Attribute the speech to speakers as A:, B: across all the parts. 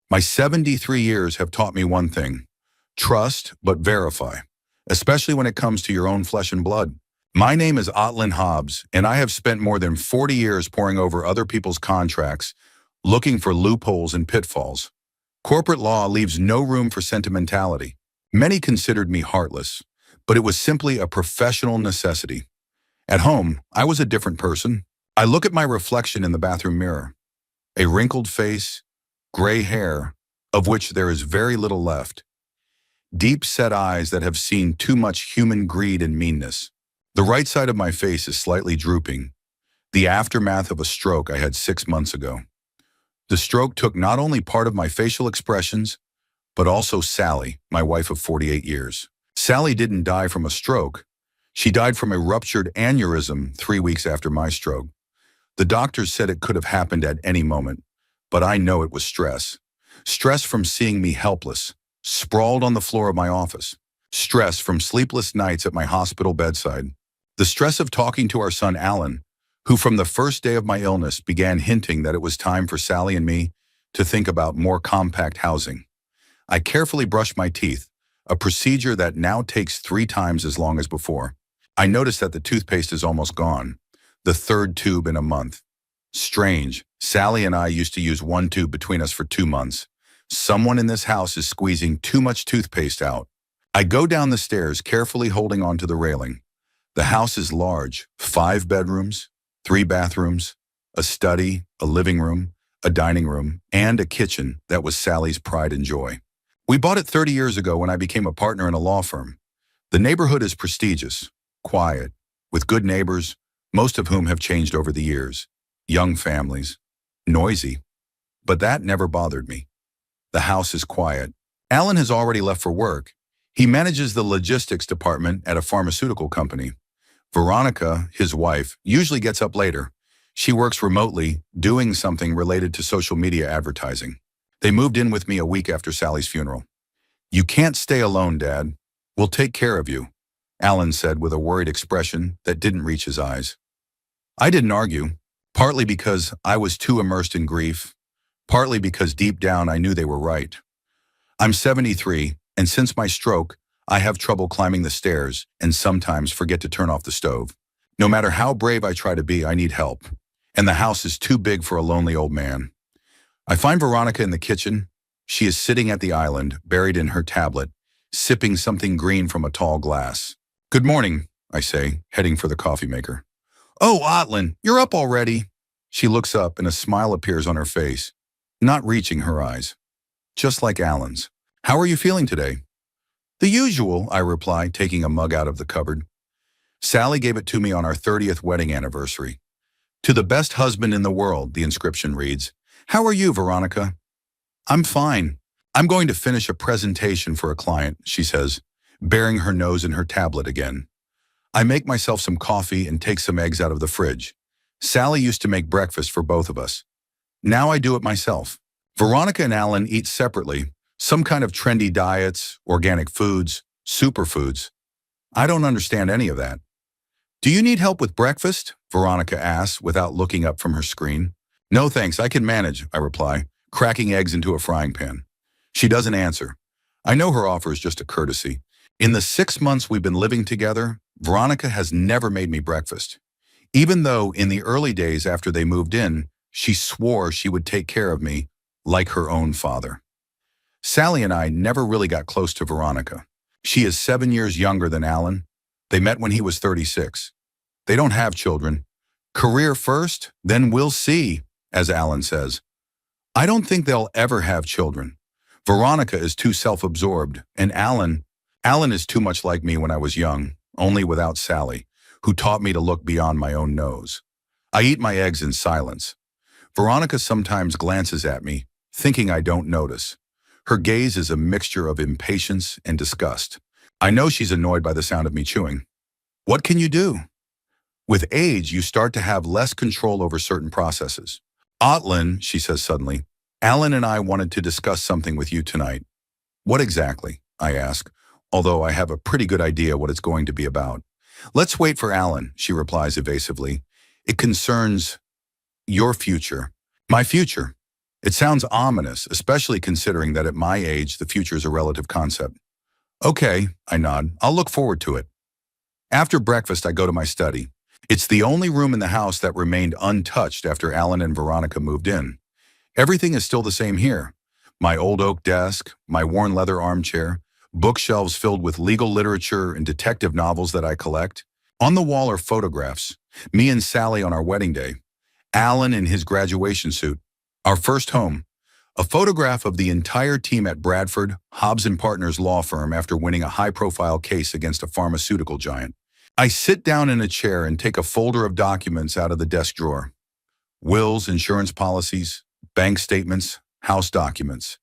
A: My 73 years have taught me one thing: trust, but verify, especially when it comes to your own flesh and blood. My name is Otlin Hobbs, and I have spent more than 40 years poring over other people's contracts, looking for loopholes and pitfalls. Corporate law leaves no room for sentimentality. Many considered me heartless, but it was simply a professional necessity. At home, I was a different person. I look at my reflection in the bathroom mirror. A wrinkled face, gray hair, of which there is very little left. Deep-set eyes that have seen too much human greed and meanness. The right side of my face is slightly drooping, the aftermath of a stroke I had 6 months ago. The stroke took not only part of my facial expressions, but also Sally, my wife of 48 years. Sally didn't die from a stroke. She died from a ruptured aneurysm 3 weeks after my stroke. The doctors said it could have happened at any moment, but I know it was stress. Stress from seeing me helpless, sprawled on the floor of my office. Stress from sleepless nights at my hospital bedside. The stress of talking to our son Alan, who from the first day of my illness began hinting that it was time for Sally and me to think about more compact housing. I carefully brushed my teeth, a procedure that now takes 3 times as long as before. I noticed that the toothpaste is almost gone, the 3rd tube in a month. Strange, Sally and I used to use 1 tube between us for 2 months. Someone in this house is squeezing too much toothpaste out. I go down the stairs, carefully holding onto the railing. The house is large, 5 bedrooms, 3 bathrooms, a study, a living room, a dining room, and a kitchen that was Sally's pride and joy. We bought it 30 years ago when I became a partner in a law firm. The neighborhood is prestigious, quiet, with good neighbors, most of whom have changed over the years. Young families, noisy, but that never bothered me. The house is quiet. Alan has already left for work. He manages the logistics department at a pharmaceutical company. Veronica, his wife, usually gets up later. She works remotely, doing something related to social media advertising. They moved in with me a week after Sally's funeral. "You can't stay alone, Dad. We'll take care of you," Alan said with a worried expression that didn't reach his eyes. I didn't argue, partly because I was too immersed in grief, partly because deep down I knew they were right. I'm 73, and since my stroke, I have trouble climbing the stairs and sometimes forget to turn off the stove. No matter how brave I try to be, I need help, and the house is too big for a lonely old man. I find Veronica in the kitchen. She is sitting at the island, buried in her tablet, sipping something green from a tall glass. "Good morning," I say, heading for the coffee maker. "Oh, Otlin, you're up already." She looks up and a smile appears on her face, not reaching her eyes. Just like Alan's. "How are you feeling today?" "The usual," I reply, taking a mug out of the cupboard. Sally gave it to me on our 30th wedding anniversary. "To the best husband in the world," the inscription reads. "How are you, Veronica?" "I'm fine. I'm going to finish a presentation for a client," she says, burying her nose in her tablet again. I make myself some coffee and take some eggs out of the fridge. Sally used to make breakfast for both of us. Now I do it myself. Veronica and Alan eat separately, some kind of trendy diets, organic foods, superfoods. I don't understand any of that. "Do you need help with breakfast?" Veronica asks without looking up from her screen. "No thanks, I can manage," I reply, cracking eggs into a frying pan. She doesn't answer. I know her offer is just a courtesy. In the 6 months we've been living together, Veronica has never made me breakfast. Even though in the early days after they moved in, she swore she would take care of me like her own father. Sally and I never really got close to Veronica. She is 7 years younger than Alan. They met when he was 36. They don't have children. Career first, then we'll see, as Alan says. I don't think they'll ever have children. Veronica is too self-absorbed, and Alan is too much like me when I was young, only without Sally, who taught me to look beyond my own nose. I eat my eggs in silence. Veronica sometimes glances at me, thinking I don't notice. Her gaze is a mixture of impatience and disgust. I know she's annoyed by the sound of me chewing. What can you do? With age, you start to have less control over certain processes. "Otlin," she says suddenly, "Alan and I wanted to discuss something with you tonight." "What exactly?" I ask, although I have a pretty good idea what it's going to be about. "Let's wait for Alan," she replies evasively. "It concerns your future." "My future?" It sounds ominous, especially considering that at my age, the future is a relative concept. Okay, I nod. I'll look forward to it. After breakfast, I go to my study. It's the only room in the house that remained untouched after Alan and Veronica moved in. Everything is still the same here. My old oak desk, my worn leather armchair, bookshelves filled with legal literature and detective novels that I collect. On the wall are photographs. Me and Sally on our wedding day. Alan in his graduation suit. Our first home. A photograph of the entire team at Bradford, Hobbs and Partners law firm after winning a high-profile case against a pharmaceutical giant. I sit down in a chair and take a folder of documents out of the desk drawer. Wills, insurance policies, bank statements, house documents.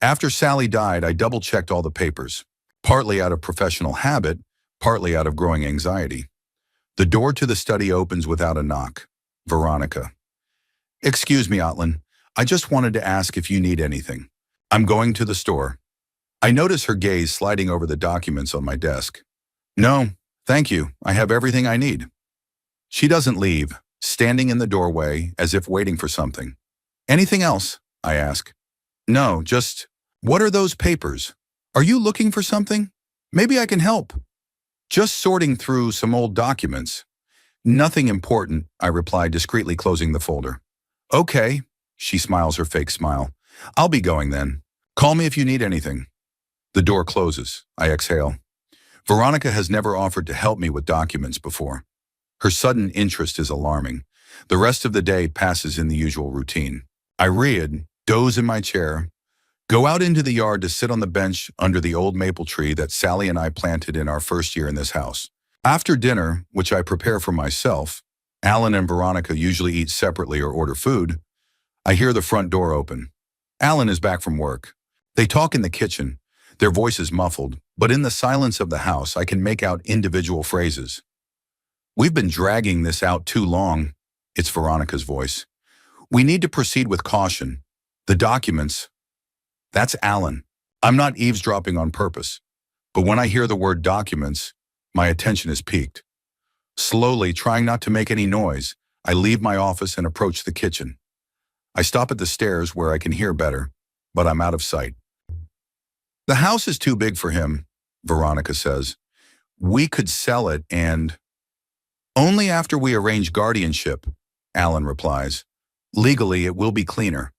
A: After Sally died, I double-checked all the papers, partly out of professional habit, partly out of growing anxiety. The door to the study opens without a knock. Veronica. Excuse me, Otlin. I just wanted to ask if you need anything. I'm going to the store. I notice her gaze sliding over the documents on my desk. No, thank you. I have everything I need. She doesn't leave, standing in the doorway as if waiting for something. Anything else? I ask. No, just, what are those papers? Are you looking for something? Maybe I can help. Just sorting through some old documents. Nothing important, I reply, discreetly closing the folder. Okay, she smiles her fake smile. I'll be going then. Call me if you need anything. The door closes. I exhale. Veronica has never offered to help me with documents before. Her sudden interest is alarming. The rest of the day passes in the usual routine. I read, doze in my chair, go out into the yard to sit on the bench under the old maple tree that Sally and I planted in our first year in this house. After dinner, which I prepare for myself, Alan and Veronica usually eat separately or order food, I hear the front door open. Alan is back from work. They talk in the kitchen, their voices muffled, but in the silence of the house I can make out individual phrases. We've been dragging this out too long, it's Veronica's voice. We need to proceed with caution. The documents, that's Alan. I'm not eavesdropping on purpose, but when I hear the word documents, my attention is piqued. Slowly, trying not to make any noise, I leave my office and approach the kitchen. I stop at the stairs where I can hear better, but I'm out of sight. The house is too big for him, Veronica says. We could sell it and... Only after we arrange guardianship, Alan replies. Legally, it will be cleaner.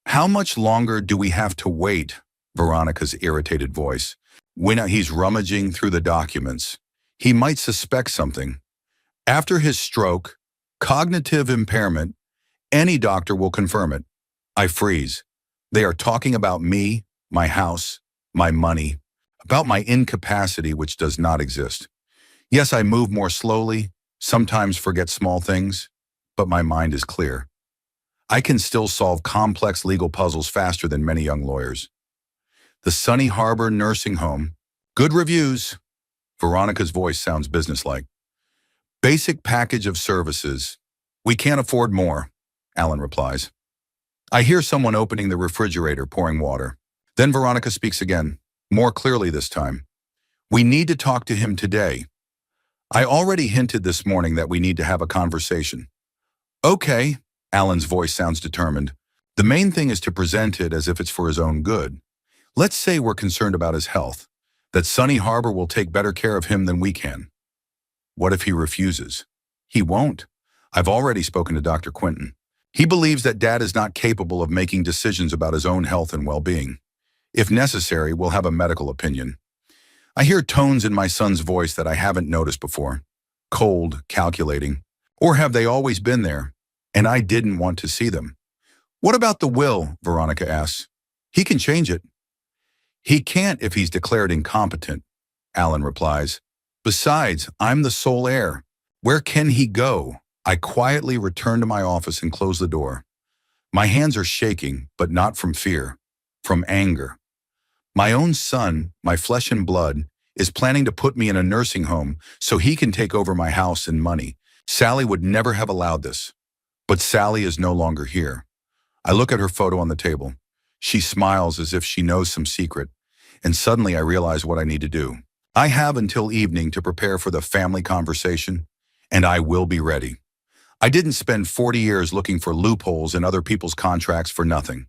A: How much longer do we have to wait? Veronica's irritated voice. When he's rummaging through the documents, he might suspect something. After his stroke, cognitive impairment, any doctor will confirm it. I freeze. They are talking about me, my house, my money, about my incapacity which does not exist. Yes, I move more slowly, sometimes forget small things, but my mind is clear. I can still solve complex legal puzzles faster than many young lawyers. The Sunny Harbor Nursing Home. Good reviews. Veronica's voice sounds businesslike. Basic package of services. We can't afford more, Alan replies. I hear someone opening the refrigerator, pouring water. Then Veronica speaks again, more clearly this time. We need to talk to him today. I already hinted this morning that we need to have a conversation. Okay, Alan's voice sounds determined. The main thing is to present it as if it's for his own good. Let's say we're concerned about his health, that Sunny Harbor will take better care of him than we can. What if he refuses? He won't. I've already spoken to Dr. Quinton. He believes that Dad is not capable of making decisions about his own health and well-being. If necessary, we'll have a medical opinion. I hear tones in my son's voice that I haven't noticed before. Cold, calculating. Or have they always been there, and I didn't want to see them? What about the will? Veronica asks. He can change it. He can't if he's declared incompetent, Alan replies. Besides, I'm the sole heir. Where can he go? I quietly return to my office and close the door. My hands are shaking, but not from fear, from anger. My own son, my flesh and blood, is planning to put me in a nursing home so he can take over my house and money. Sally would never have allowed this. But Sally is no longer here. I look at her photo on the table. She smiles as if she knows some secret, and suddenly I realize what I need to do. I have until evening to prepare for the family conversation, and I will be ready. I didn't spend 40 years looking for loopholes in other people's contracts for nothing.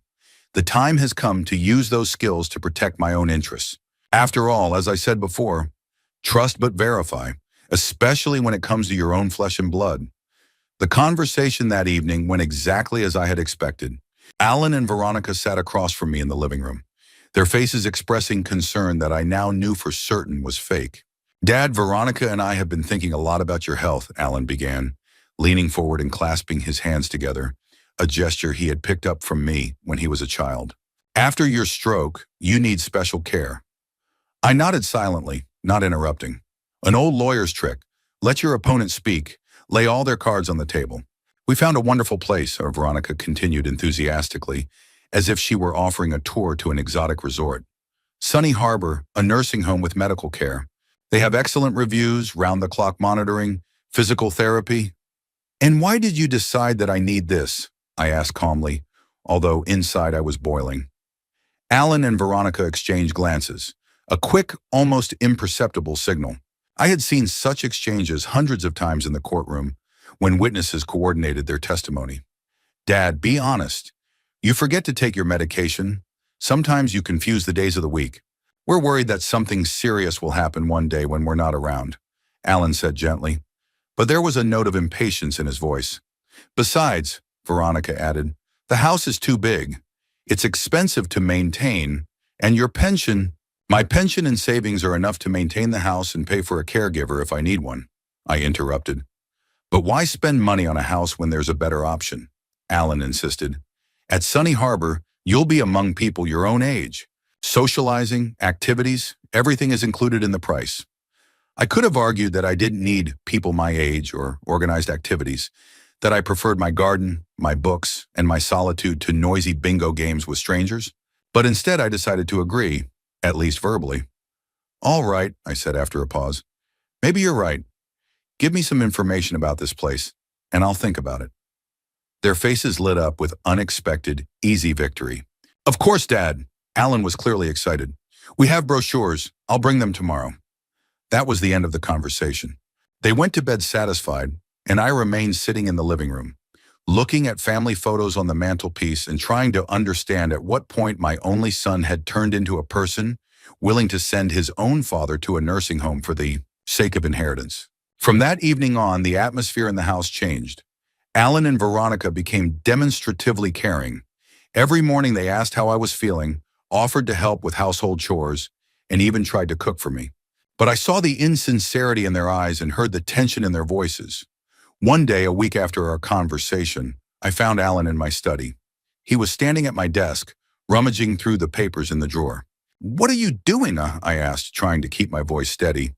A: The time has come to use those skills to protect my own interests. After all, as I said before, trust but verify, especially when it comes to your own flesh and blood. The conversation that evening went exactly as I had expected. Alan and Veronica sat across from me in the living room, their faces expressing concern that I now knew for certain was fake. Dad, Veronica and I have been thinking a lot about your health, Alan began, leaning forward and clasping his hands together, a gesture he had picked up from me when he was a child. After your stroke, you need special care. I nodded silently, not interrupting. An old lawyer's trick. Let your opponent speak. Lay all their cards on the table. We found a wonderful place, Veronica continued enthusiastically, as if she were offering a tour to an exotic resort. Sunny Harbor, a nursing home with medical care. They have excellent reviews, round-the-clock monitoring, physical therapy. And why did you decide that I need this? I asked calmly, although inside I was boiling. Alan and Veronica exchanged glances, a quick, almost imperceptible signal. I had seen such exchanges hundreds of times in the courtroom when witnesses coordinated their testimony. Dad, be honest. You forget to take your medication. Sometimes you confuse the days of the week. We're worried that something serious will happen one day when we're not around, Alan said gently. But there was a note of impatience in his voice. Besides, Veronica added, the house is too big. It's expensive to maintain, and my pension and savings are enough to maintain the house and pay for a caregiver if I need one, I interrupted. But why spend money on a house when there's a better option? Alan insisted. At Sunny Harbor, you'll be among people your own age. Socializing, activities, everything is included in the price. I could have argued that I didn't need people my age or organized activities, that I preferred my garden, my books, and my solitude to noisy bingo games with strangers. But instead I decided to agree, at least verbally. All right, I said after a pause. Maybe you're right. Give me some information about this place, and I'll think about it. Their faces lit up with unexpected, easy victory. Of course, Dad. Alan was clearly excited. We have brochures. I'll bring them tomorrow. That was the end of the conversation. They went to bed satisfied, and I remained sitting in the living room, looking at family photos on the mantelpiece and trying to understand at what point my only son had turned into a person willing to send his own father to a nursing home for the sake of inheritance. From that evening on, the atmosphere in the house changed. Alan and Veronica became demonstratively caring. Every morning they asked how I was feeling, offered to help with household chores, and even tried to cook for me. But I saw the insincerity in their eyes and heard the tension in their voices. One day, a week after our conversation, I found Alan in my study. He was standing at my desk, rummaging through the papers in the drawer. What are you doing? I asked, trying to keep my voice steady.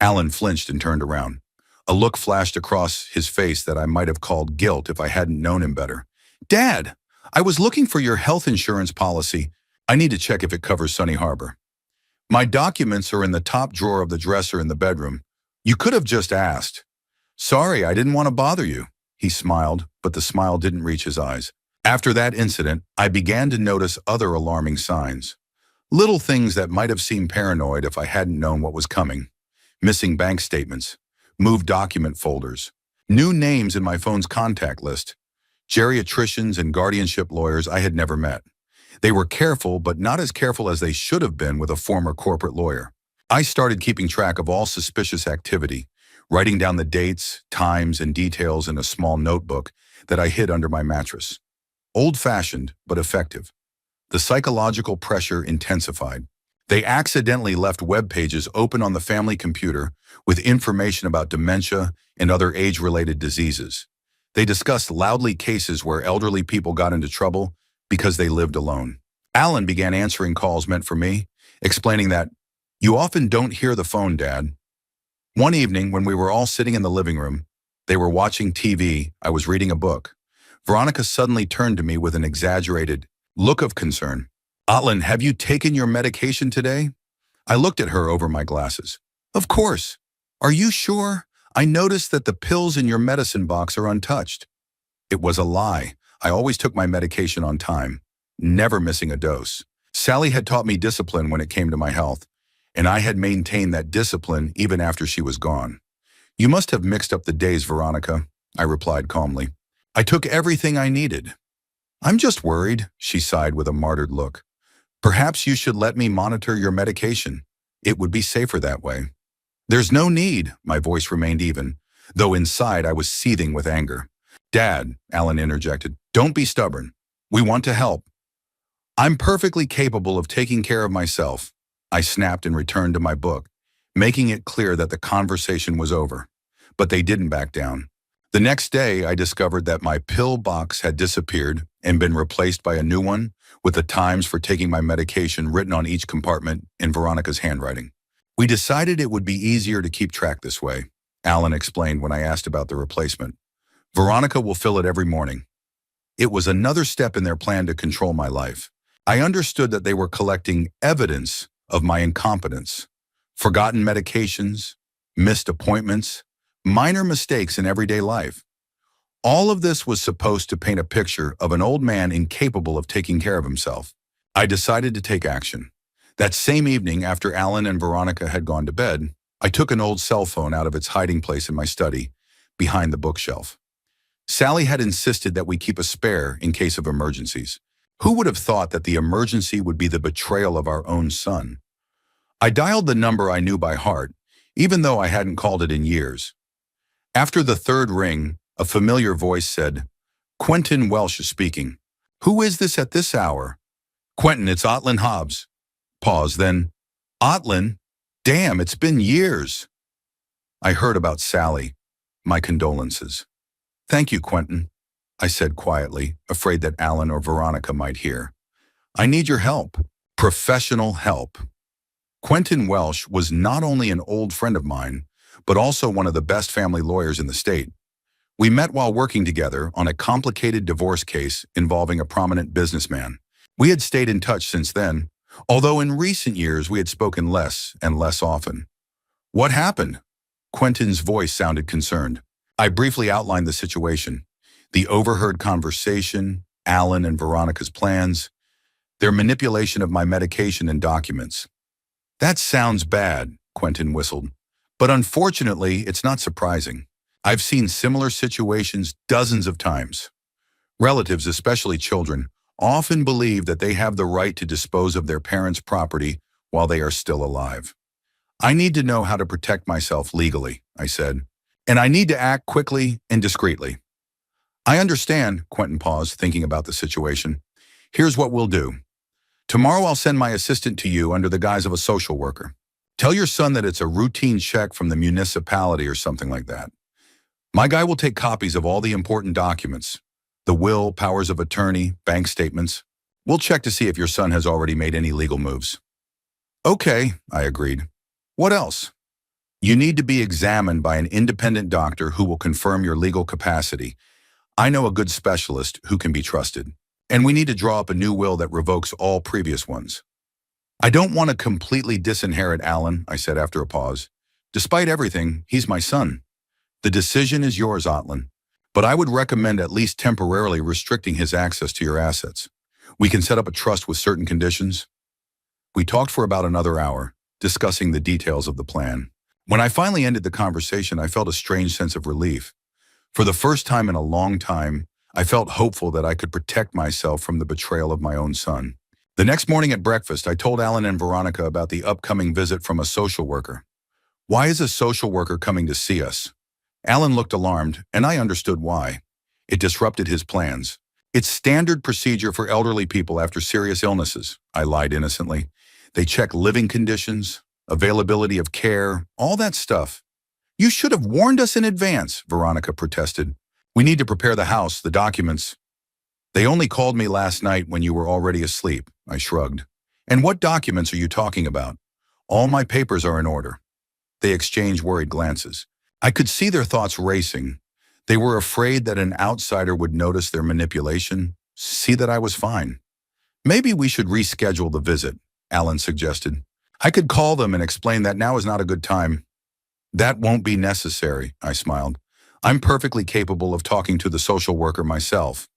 A: Alan flinched and turned around. A look flashed across his face that I might have called guilt if I hadn't known him better. Dad, I was looking for your health insurance policy. I need to check if it covers Sunny Harbor. My documents are in the top drawer of the dresser in the bedroom. You could have just asked. Sorry, I didn't want to bother you. He smiled, but the smile didn't reach his eyes. After that incident, I began to notice other alarming signs. Little things that might have seemed paranoid if I hadn't known what was coming. Missing bank statements, moved document folders, new names in my phone's contact list, geriatricians and guardianship lawyers I had never met. They were careful, but not as careful as they should have been with a former corporate lawyer. I started keeping track of all suspicious activity, writing down the dates, times, and details in a small notebook that I hid under my mattress. Old-fashioned, but effective. The psychological pressure intensified. They accidentally left web pages open on the family computer with information about dementia and other age-related diseases. They discussed loudly cases where elderly people got into trouble because they lived alone. Alan began answering calls meant for me, explaining that, "You often don't hear the phone, Dad." One evening, when we were all sitting in the living room, they were watching TV, I was reading a book. Veronica suddenly turned to me with an exaggerated look of concern. "Alan, have you taken your medication today?" I looked at her over my glasses. "Of course. Are you sure? I noticed that the pills in your medicine box are untouched." It was a lie. I always took my medication on time, never missing a dose. Sally had taught me discipline when it came to my health, and I had maintained that discipline even after she was gone. "You must have mixed up the days, Veronica. I replied calmly. I took everything I needed. I'm just worried, she sighed with a martyred look. Perhaps you should let me monitor your medication. It would be safer that way. There's no need, my voice remained even, though inside I was seething with anger. Dad, Alan interjected, don't be stubborn. We want to help. I'm perfectly capable of taking care of myself. I snapped and returned to my book, making it clear that the conversation was over. But they didn't back down. The next day, I discovered that my pill box had disappeared and been replaced by a new one with the times for taking my medication written on each compartment in Veronica's handwriting. We decided it would be easier to keep track this way, Alan explained when I asked about the replacement. Veronica will fill it every morning. It was another step in their plan to control my life. I understood that they were collecting evidence of my incompetence, forgotten medications, missed appointments, minor mistakes in everyday life. All of this was supposed to paint a picture of an old man incapable of taking care of himself. I decided to take action. That same evening, after Alan and Veronica had gone to bed, I took an old cell phone out of its hiding place in my study, behind the bookshelf. Sally had insisted that we keep a spare in case of emergencies. Who would have thought that the emergency would be the betrayal of our own son? I dialed the number I knew by heart, even though I hadn't called it in years. After the third ring, a familiar voice said, Quentin Welsh is speaking. Who is this at this hour? Quentin, it's Otlin Hobbs. Pause, then, Otlin? Damn, it's been years. I heard about Sally. My condolences. Thank you, Quentin, I said quietly, afraid that Alan or Veronica might hear. I need your help. Professional help. Quentin Welsh was not only an old friend of mine, but also one of the best family lawyers in the state. We met while working together on a complicated divorce case involving a prominent businessman. We had stayed in touch since then, although in recent years we had spoken less and less often. What happened? Quentin's voice sounded concerned. I briefly outlined the situation, the overheard conversation, Alan and Veronica's plans, their manipulation of my medication and documents. That sounds bad, Quentin whistled. But unfortunately, it's not surprising. I've seen similar situations dozens of times. Relatives, especially children, often believe that they have the right to dispose of their parents' property while they are still alive. I need to know how to protect myself legally, I said, and I need to act quickly and discreetly. I understand, Quentin paused, thinking about the situation. Here's what we'll do. Tomorrow I'll send my assistant to you under the guise of a social worker. Tell your son that it's a routine check from the municipality or something like that. My guy will take copies of all the important documents, the will, powers of attorney, bank statements. We'll check to see if your son has already made any legal moves. Okay, I agreed. What else? You need to be examined by an independent doctor who will confirm your legal capacity. I know a good specialist who can be trusted. And we need to draw up a new will that revokes all previous ones. I don't want to completely disinherit Alan, I said after a pause. Despite everything, he's my son. The decision is yours, Otlin, but I would recommend at least temporarily restricting his access to your assets. We can set up a trust with certain conditions. We talked for about another hour, discussing the details of the plan. When I finally ended the conversation, I felt a strange sense of relief. For the first time in a long time, I felt hopeful that I could protect myself from the betrayal of my own son. The next morning at breakfast, I told Alan and Veronica about the upcoming visit from a social worker. Why is a social worker coming to see us? Alan looked alarmed, and I understood why. It disrupted his plans. It's standard procedure for elderly people after serious illnesses, I lied innocently. They check living conditions, availability of care, all that stuff. You should have warned us in advance, Veronica protested. We need to prepare the house, the documents. They only called me last night when you were already asleep, I shrugged. And what documents are you talking about? All my papers are in order. They exchanged worried glances. I could see their thoughts racing. They were afraid that an outsider would notice their manipulation, see that I was fine. Maybe we should reschedule the visit, Alan suggested. I could call them and explain that now is not a good time. That won't be necessary, I smiled. I'm perfectly capable of talking to the social worker myself.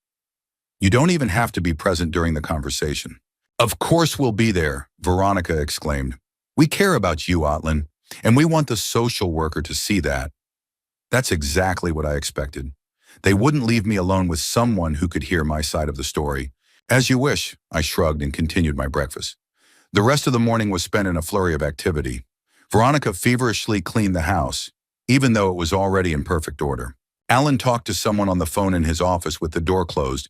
A: You don't even have to be present during the conversation. Of course we'll be there, Veronica exclaimed. We care about you, Otlin, and we want the social worker to see that. That's exactly what I expected. They wouldn't leave me alone with someone who could hear my side of the story. As you wish, I shrugged and continued my breakfast. The rest of the morning was spent in a flurry of activity. Veronica feverishly cleaned the house, even though it was already in perfect order. Alan talked to someone on the phone in his office with the door closed,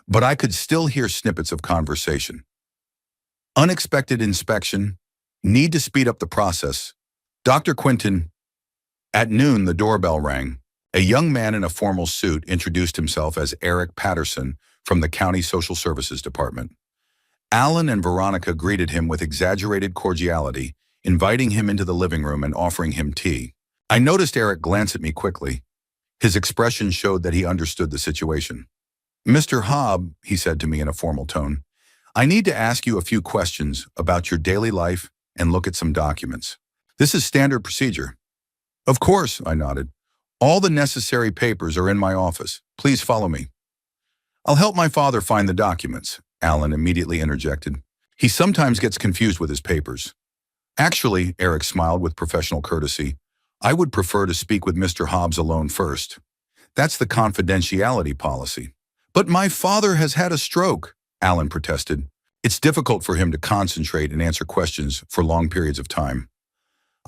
A: but I could still hear snippets of conversation. Unexpected inspection. Need to speed up the process. Dr. Quentin. At noon, the doorbell rang. A young man in a formal suit introduced himself as Eric Patterson from the County Social Services Department. Alan and Veronica greeted him with exaggerated cordiality, inviting him into the living room and offering him tea. I noticed Eric glance at me quickly. His expression showed that he understood the situation. "Mr. Hobb," he said to me in a formal tone, "I need to ask you a few questions about your daily life and look at some documents. This is standard procedure." "Of course," I nodded. "All the necessary papers are in my office. Please follow me." "I'll help my father find the documents," Alan immediately interjected. "He sometimes gets confused with his papers." "Actually," Eric smiled with professional courtesy, "I would prefer to speak with Mr. Hobbs alone first. That's the confidentiality policy." "But my father has had a stroke," Alan protested. "It's difficult for him to concentrate and answer questions for long periods of time."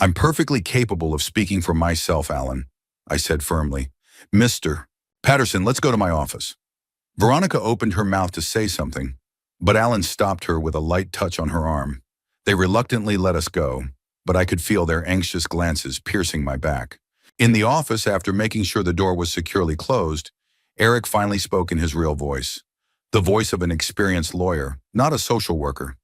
A: "I'm perfectly capable of speaking for myself, Alan," I said firmly. "Mr. Patterson, let's go to my office." Veronica opened her mouth to say something, but Alan stopped her with a light touch on her arm. They reluctantly let us go, but I could feel their anxious glances piercing my back. In the office, after making sure the door was securely closed, Eric finally spoke in his real voice, the voice of an experienced lawyer, not a social worker.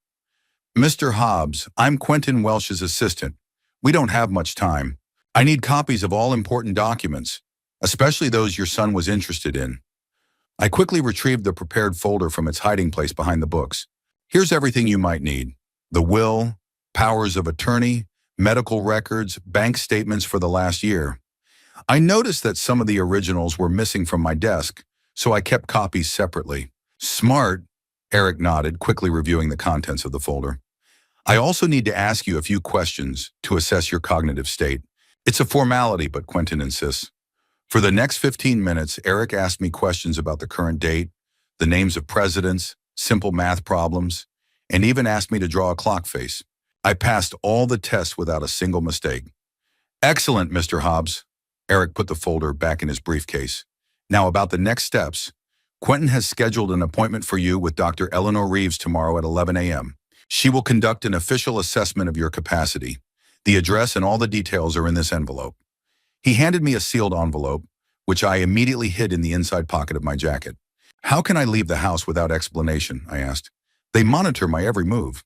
A: "Mr. Hobbs, I'm Quentin Welsh's assistant. We don't have much time. I need copies of all important documents, especially those your son was interested in." I quickly retrieved the prepared folder from its hiding place behind the books. "Here's everything you might need: the will, powers of attorney, medical records, bank statements for the last year." I noticed that some of the originals were missing from my desk, so I kept copies separately. "Smart," Eric nodded, quickly reviewing the contents of the folder. "I also need to ask you a few questions to assess your cognitive state. It's a formality, but Quentin insists." For the next 15 minutes, Eric asked me questions about the current date, the names of presidents, simple math problems, and even asked me to draw a clock face. I passed all the tests without a single mistake. "Excellent, Mr. Hobbs." Eric put the folder back in his briefcase. "Now about the next steps. Quentin has scheduled an appointment for you with Dr. Eleanor Reeves tomorrow at 11 a.m. She will conduct an official assessment of your capacity. The address and all the details are in this envelope." He handed me a sealed envelope, which I immediately hid in the inside pocket of my jacket. "How can I leave the house without explanation?" I asked. "They monitor my every move."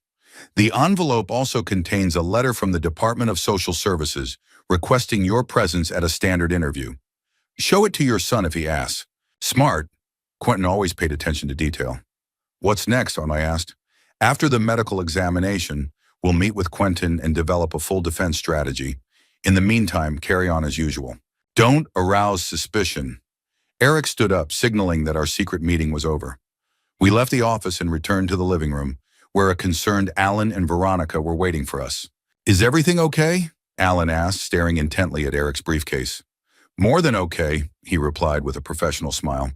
A: "The envelope also contains a letter from the Department of Social Services requesting your presence at a standard interview. Show it to your son if he asks." "Smart." Quentin always paid attention to detail. "What's next?" I asked. "After the medical examination, we'll meet with Quentin and develop a full defense strategy. In the meantime, carry on as usual. Don't arouse suspicion." Eric stood up, signaling that our secret meeting was over. We left the office and returned to the living room, where a concerned Alan and Veronica were waiting for us. "Is everything okay?" Alan asked, staring intently at Eric's briefcase. "More than okay," he replied with a professional smile.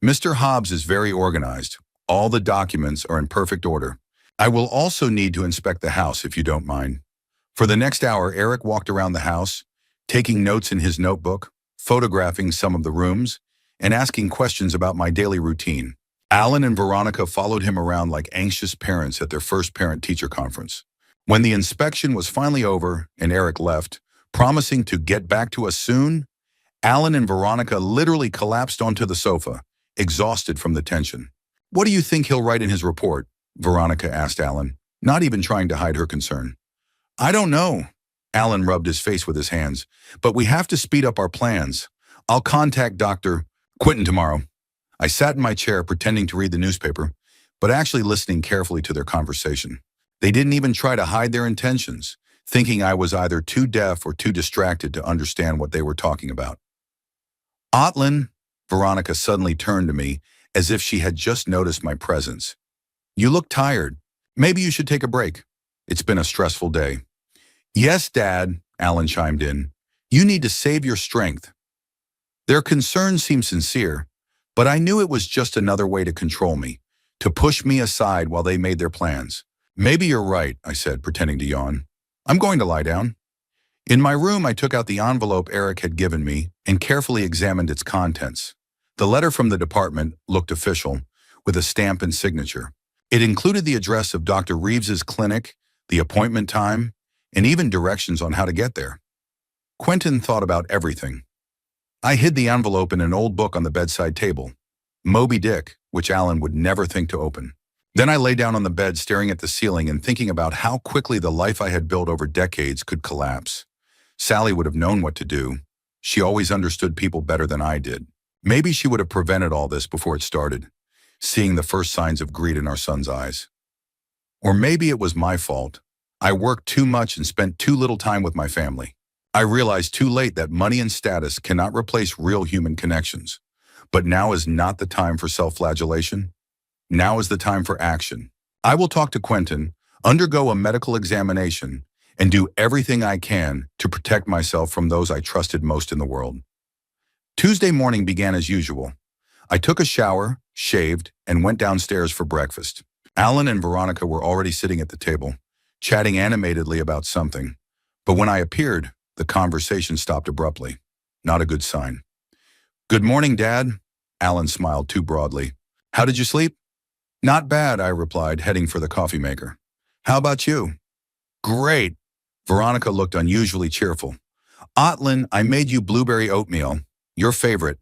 A: "Mr. Hobbs is very organized. All the documents are in perfect order. I will also need to inspect the house if you don't mind." For the next hour, Eric walked around the house, taking notes in his notebook, photographing some of the rooms, and asking questions about my daily routine. Alan and Veronica followed him around like anxious parents at their first parent-teacher conference. When the inspection was finally over and Eric left, promising to get back to us soon, Alan and Veronica literally collapsed onto the sofa, exhausted from the tension. "What do you think he'll write in his report?" Veronica asked Alan, not even trying to hide her concern. "I don't know." Alan rubbed his face with his hands. "But we have to speed up our plans. I'll contact Dr. Quentin tomorrow." I sat in my chair pretending to read the newspaper, but actually listening carefully to their conversation. They didn't even try to hide their intentions, thinking I was either too deaf or too distracted to understand what they were talking about. "Otlin," Veronica suddenly turned to me as if she had just noticed my presence. "You look tired. Maybe you should take a break. It's been a stressful day." "Yes, Dad," Alan chimed in. "You need to save your strength." Their concern seemed sincere, but I knew it was just another way to control me, to push me aside while they made their plans. Maybe you're right, I said, pretending to yawn. I'm going to lie down. In my room, I took out the envelope Eric had given me and carefully examined its contents. The letter from the department looked official, with a stamp and signature. It included the address of Dr. Reeves's clinic, the appointment time, and even directions on how to get there. Quentin thought about everything. I hid the envelope in an old book on the bedside table, Moby Dick, which Alan would never think to open. Then I lay down on the bed staring at the ceiling and thinking about how quickly the life I had built over decades could collapse. Sally would have known what to do. She always understood people better than I did. Maybe she would have prevented all this before it started, seeing the first signs of greed in our son's eyes. Or maybe it was my fault. I worked too much and spent too little time with my family. I realized too late that money and status cannot replace real human connections. But now is not the time for self-flagellation. Now is the time for action. I will talk to Quentin, undergo a medical examination, and do everything I can to protect myself from those I trusted most in the world. Tuesday morning began as usual. I took a shower, shaved, and went downstairs for breakfast. Alan and Veronica were already sitting at the table, chatting animatedly about something. But when I appeared, the conversation stopped abruptly. Not a good sign. "Good morning, Dad." Alan smiled too broadly. "How did you sleep?" "Not bad," I replied, heading for the coffee maker. "How about you?" "Great." Veronica looked unusually cheerful. "Otlin, I made you blueberry oatmeal. Your favorite."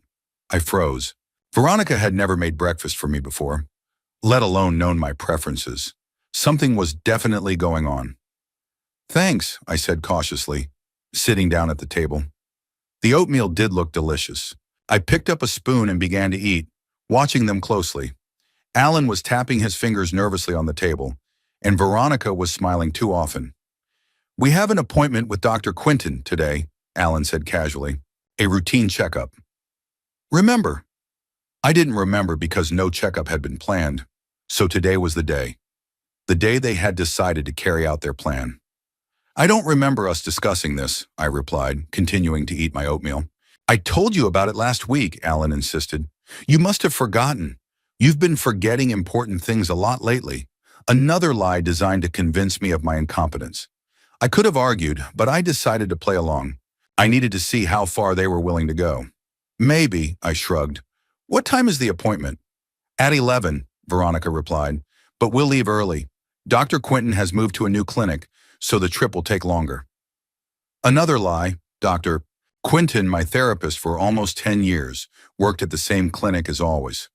A: I froze. Veronica had never made breakfast for me before, let alone known my preferences. Something was definitely going on. "Thanks," I said cautiously, sitting down at the table. The oatmeal did look delicious. I picked up a spoon and began to eat, watching them closely. Alan was tapping his fingers nervously on the table, and Veronica was smiling too often. "We have an appointment with Dr. Quentin today," Alan said casually. "A routine checkup." "Remember." I didn't remember because no checkup had been planned, so today was the day. The day they had decided to carry out their plan. "I don't remember us discussing this," I replied, continuing to eat my oatmeal. "I told you about it last week," Alan insisted. "You must have forgotten. You've been forgetting important things a lot lately." Another lie designed to convince me of my incompetence. I could have argued, but I decided to play along. I needed to see how far they were willing to go. "Maybe," I shrugged. "What time is the appointment?" "At 11, Veronica replied, "but we'll leave early. Dr. Quentin has moved to a new clinic, so the trip will take longer." Another lie. Dr. Quentin, my therapist for almost 10 years, worked at the same clinic as always.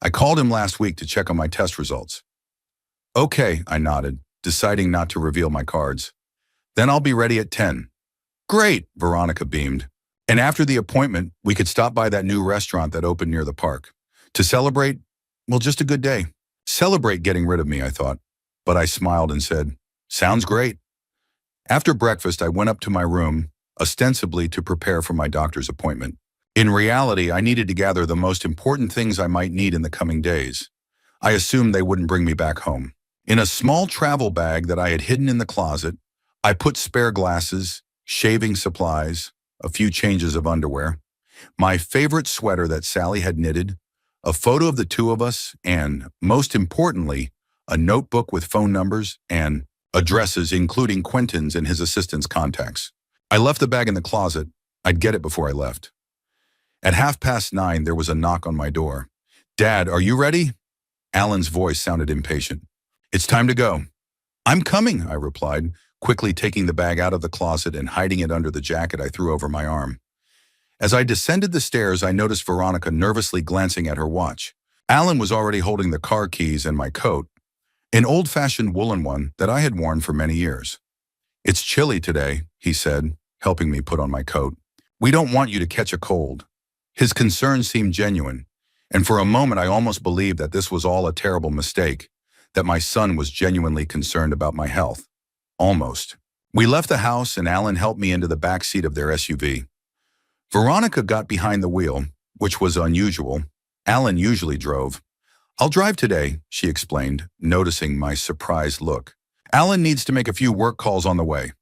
A: I called him last week to check on my test results. "Okay," I nodded, deciding not to reveal my cards. "Then I'll be ready at 10. "Great," Veronica beamed. "And after the appointment, we could stop by that new restaurant that opened near the park. To celebrate, well, just a good day." Celebrate getting rid of me, I thought. But I smiled and said, "Sounds great." After breakfast, I went up to my room, ostensibly to prepare for my doctor's appointment. In reality, I needed to gather the most important things I might need in the coming days. I assumed they wouldn't bring me back home. In a small travel bag that I had hidden in the closet, I put spare glasses, shaving supplies, a few changes of underwear, my favorite sweater that Sally had knitted, a photo of the two of us, and, most importantly, a notebook with phone numbers and addresses, including Quentin's and his assistant's contacts. I left the bag in the closet. I'd get it before I left. At 9:30, there was a knock on my door. "Dad, are you ready?" Alan's voice sounded impatient. "It's time to go." "I'm coming," I replied, quickly taking the bag out of the closet and hiding it under the jacket I threw over my arm. As I descended the stairs, I noticed Veronica nervously glancing at her watch. Alan was already holding the car keys and my coat, an old-fashioned woolen one that I had worn for many years. "It's chilly today," he said, helping me put on my coat. "We don't want you to catch a cold." His concern seemed genuine, and for a moment I almost believed that this was all a terrible mistake, that my son was genuinely concerned about my health. Almost. We left the house and Alan helped me into the back seat of their SUV. Veronica got behind the wheel, which was unusual. Alan usually drove. "I'll drive today," she explained, noticing my surprised look. "Alan needs to make a few work calls on the way."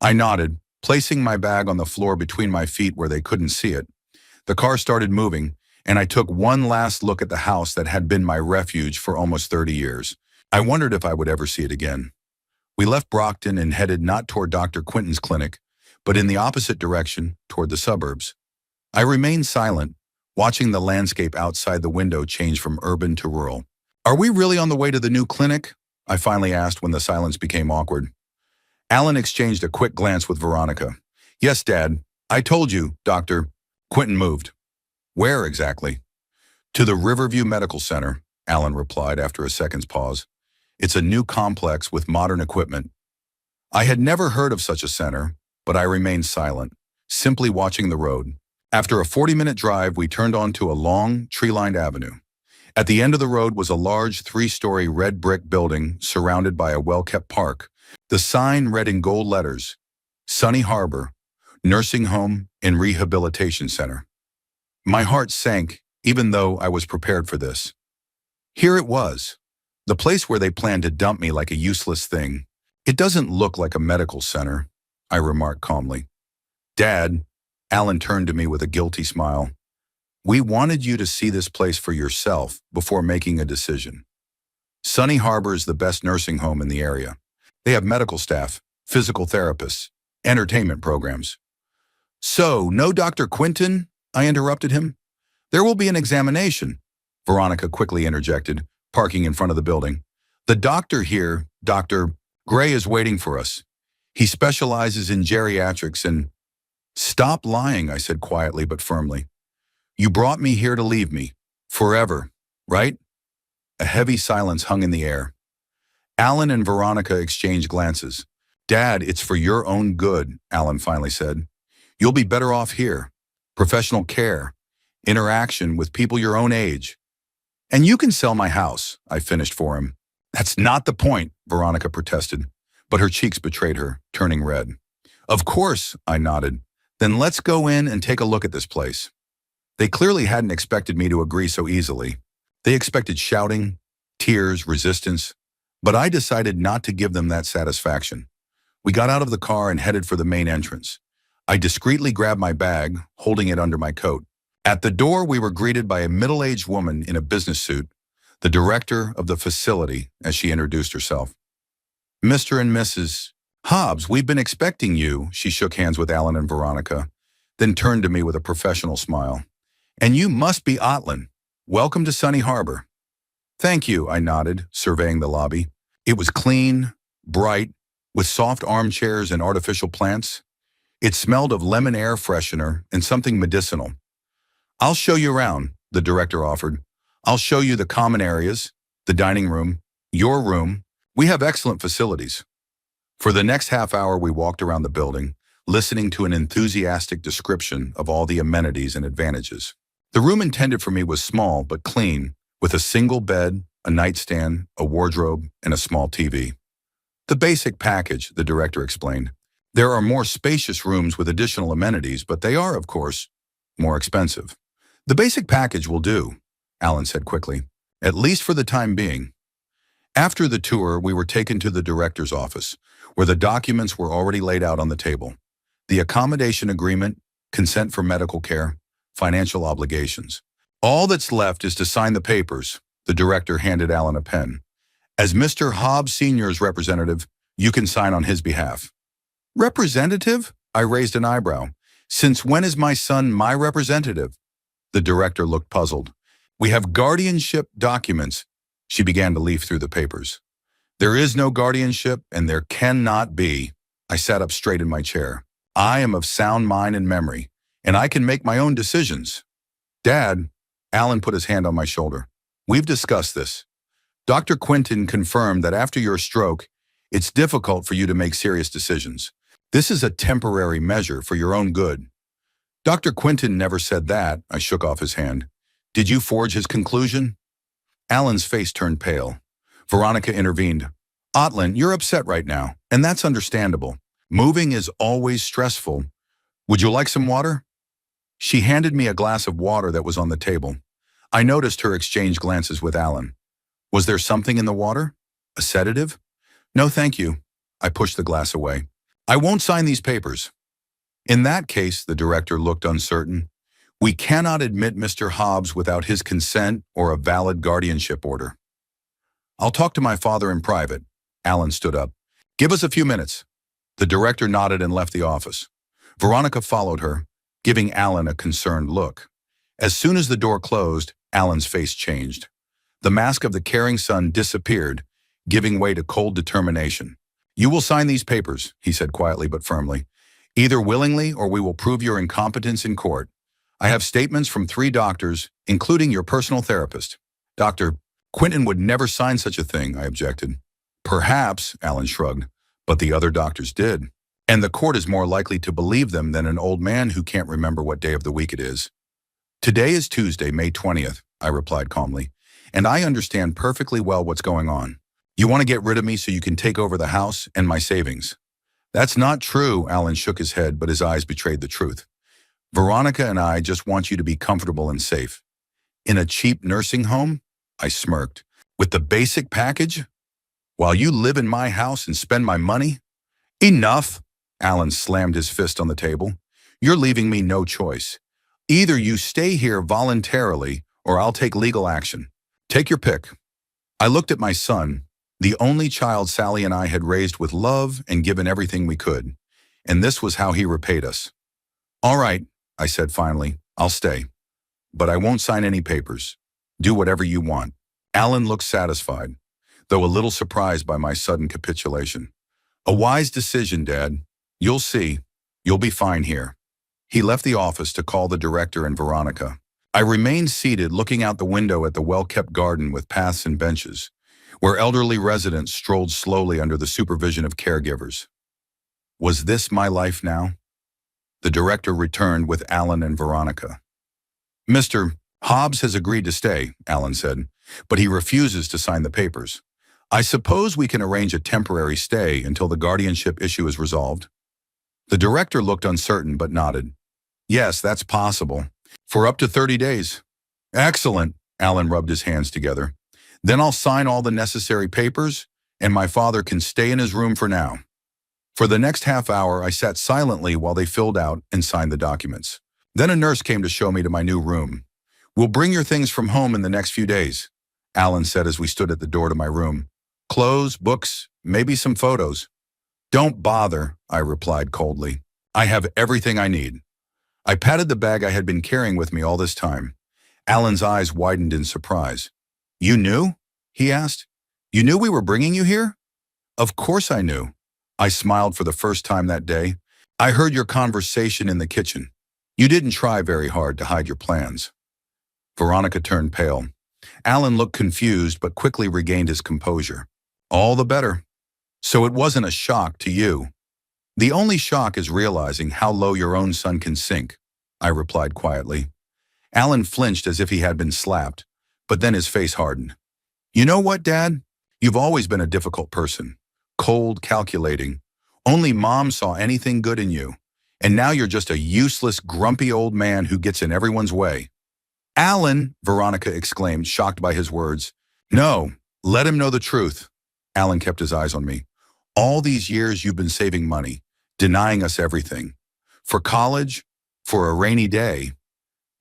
A: I nodded, placing my bag on the floor between my feet where they couldn't see it. The car started moving, and I took one last look at the house that had been my refuge for almost 30 years. I wondered if I would ever see it again. We left Brockton and headed not toward Dr. Quinton's clinic, but in the opposite direction, toward the suburbs. I remained silent, watching the landscape outside the window change from urban to rural. "Are we really on the way to the new clinic?" I finally asked when the silence became awkward. Alan exchanged a quick glance with Veronica. "Yes, Dad. I told you, Doctor." Quinton moved. "Where exactly?" "To the Riverview Medical Center," Alan replied after a second's pause. "It's a new complex with modern equipment." I had never heard of such a center, but I remained silent, simply watching the road. After a 40-minute drive, we turned onto a long, tree-lined avenue. At the end of the road was a large 3-story red brick building surrounded by a well-kept park. The sign read in gold letters, "Sunny Harbor, Nursing Home and Rehabilitation Center." My heart sank, even though I was prepared for this. Here it was, the place where they planned to dump me like a useless thing. "It doesn't look like a medical center," I remarked calmly. "Dad," Alan turned to me with a guilty smile, "we wanted you to see this place for yourself before making a decision. Sunny Harbor is the best nursing home in the area. They have medical staff, physical therapists, entertainment programs." "So, no Dr. Quinton?" I interrupted him. "There will be an examination," Veronica quickly interjected, parking in front of the building. "The doctor here, Dr. Gray, is waiting for us. He specializes in geriatrics and—" "Stop lying," I said quietly but firmly. "You brought me here to leave me. Forever, right?" A heavy silence hung in the air. Alan and Veronica exchanged glances. "Dad, it's for your own good," Alan finally said. "You'll be better off here. Professional care, interaction with people your own age. And you can sell my house," I finished for him. "That's not the point," Veronica protested, but her cheeks betrayed her, turning red. "Of course," I nodded. "Then let's go in and take a look at this place." They clearly hadn't expected me to agree so easily. They expected shouting, tears, resistance, but I decided not to give them that satisfaction. We got out of the car and headed for the main entrance. I discreetly grabbed my bag, holding it under my coat. At the door, we were greeted by a middle-aged woman in a business suit, the director of the facility, as she introduced herself. "Mr. and Mrs. Hobbs, we've been expecting you," she shook hands with Alan and Veronica, then turned to me with a professional smile. "And you must be Otlin. Welcome to Sunny Harbor." "Thank you," I nodded, surveying the lobby. It was clean, bright, with soft armchairs and artificial plants. It smelled of lemon air freshener and something medicinal. "I'll show you around," the director offered. "I'll show you the common areas, the dining room, your room. We have excellent facilities." For the next half hour, we walked around the building, listening to an enthusiastic description of all the amenities and advantages. The room intended for me was small but clean, with a single bed, a nightstand, a wardrobe, and a small TV. "The basic package," the director explained. "There are more spacious rooms with additional amenities, but they are, of course, more expensive." "The basic package will do," Alan said quickly, "at least for the time being." After the tour, we were taken to the director's office, where the documents were already laid out on the table. The accommodation agreement, consent for medical care, financial obligations. "All that's left is to sign the papers," the director handed Alan a pen. "As Mr. Hobbs Sr.'s representative, you can sign on his behalf." "Representative?" I raised an eyebrow. "Since when is my son my representative?" The director looked puzzled. "We have guardianship documents." She began to leaf through the papers. "There is no guardianship, and there cannot be." I sat up straight in my chair. "I am of sound mind and memory, and I can make my own decisions." "Dad," Alan put his hand on my shoulder, "we've discussed this. Dr. Quinton confirmed that after your stroke, it's difficult for you to make serious decisions. This is a temporary measure for your own good." "Dr. Quinton never said that," I shook off his hand. "Did you forge his conclusion?" Alan's face turned pale. Veronica intervened. "Otlin, you're upset right now, and that's understandable. Moving is always stressful. Would you like some water?" She handed me a glass of water that was on the table. I noticed her exchange glances with Alan. Was there something in the water? A sedative? "No, thank you." I pushed the glass away. "I won't sign these papers." "In that case," the director looked uncertain, We cannot admit Mr. Hobbs without his consent or a valid guardianship order. I'll talk to my father in private. Alan stood up. Give us a few minutes. The director nodded and left the office. Veronica followed her, giving Alan a concerned look. As soon as the door closed, Alan's face changed. The mask of the caring son disappeared, giving way to cold determination. You will sign these papers, he said quietly but firmly. Either willingly or we will prove your incompetence in court. I have statements from 3 doctors, including your personal therapist. Dr. Quinton would never sign such a thing, I objected. Perhaps, Alan shrugged, but the other doctors did. And the court is more likely to believe them than an old man who can't remember what day of the week it is. Today is Tuesday, May 20th, I replied calmly, and I understand perfectly well what's going on. You want to get rid of me so you can take over the house and my savings. That's not true, Alan shook his head, but his eyes betrayed the truth. Veronica and I just want you to be comfortable and safe. In a cheap nursing home? I smirked. With the basic package? While you live in my house and spend my money? Enough! Alan slammed his fist on the table. You're leaving me no choice. Either you stay here voluntarily or I'll take legal action. Take your pick. I looked at my son, the only child Sally and I had raised with love and given everything we could, and this was how he repaid us. All right, I said finally, I'll stay. But I won't sign any papers. Do whatever you want. Alan looked satisfied, though a little surprised by my sudden capitulation. A wise decision, Dad. You'll see. You'll be fine here. He left the office to call the director and Veronica. I remained seated looking out the window at the well-kept garden with paths and benches, where elderly residents strolled slowly under the supervision of caregivers. Was this my life now? The director returned with Alan and Veronica. Mr. Hobbs has agreed to stay, Alan said, but he refuses to sign the papers. I suppose we can arrange a temporary stay until the guardianship issue is resolved. The director looked uncertain but nodded. Yes, that's possible. For up to 30 days. Excellent, Alan rubbed his hands together. Then I'll sign all the necessary papers, and my father can stay in his room for now. For the next half hour, I sat silently while they filled out and signed the documents. Then a nurse came to show me to my new room. We'll bring your things from home in the next few days, Alan said as we stood at the door to my room. Clothes, books, maybe some photos. Don't bother, I replied coldly. I have everything I need. I patted the bag I had been carrying with me all this time. Alan's eyes widened in surprise. You knew? He asked. You knew we were bringing you here? Of course I knew. I smiled for the first time that day. I heard your conversation in the kitchen. You didn't try very hard to hide your plans. Veronica turned pale. Alan looked confused but quickly regained his composure. All the better. So it wasn't a shock to you. The only shock is realizing how low your own son can sink, I replied quietly. Alan flinched as if he had been slapped, but then his face hardened. You know what, Dad? You've always been a difficult person. Cold, calculating. Only Mom saw anything good in you. And now you're just a useless, grumpy old man who gets in everyone's way. Alan, Veronica exclaimed, shocked by his words. No, let him know the truth. Alan kept his eyes on me. All these years you've been saving money, denying us everything. For college, for a rainy day.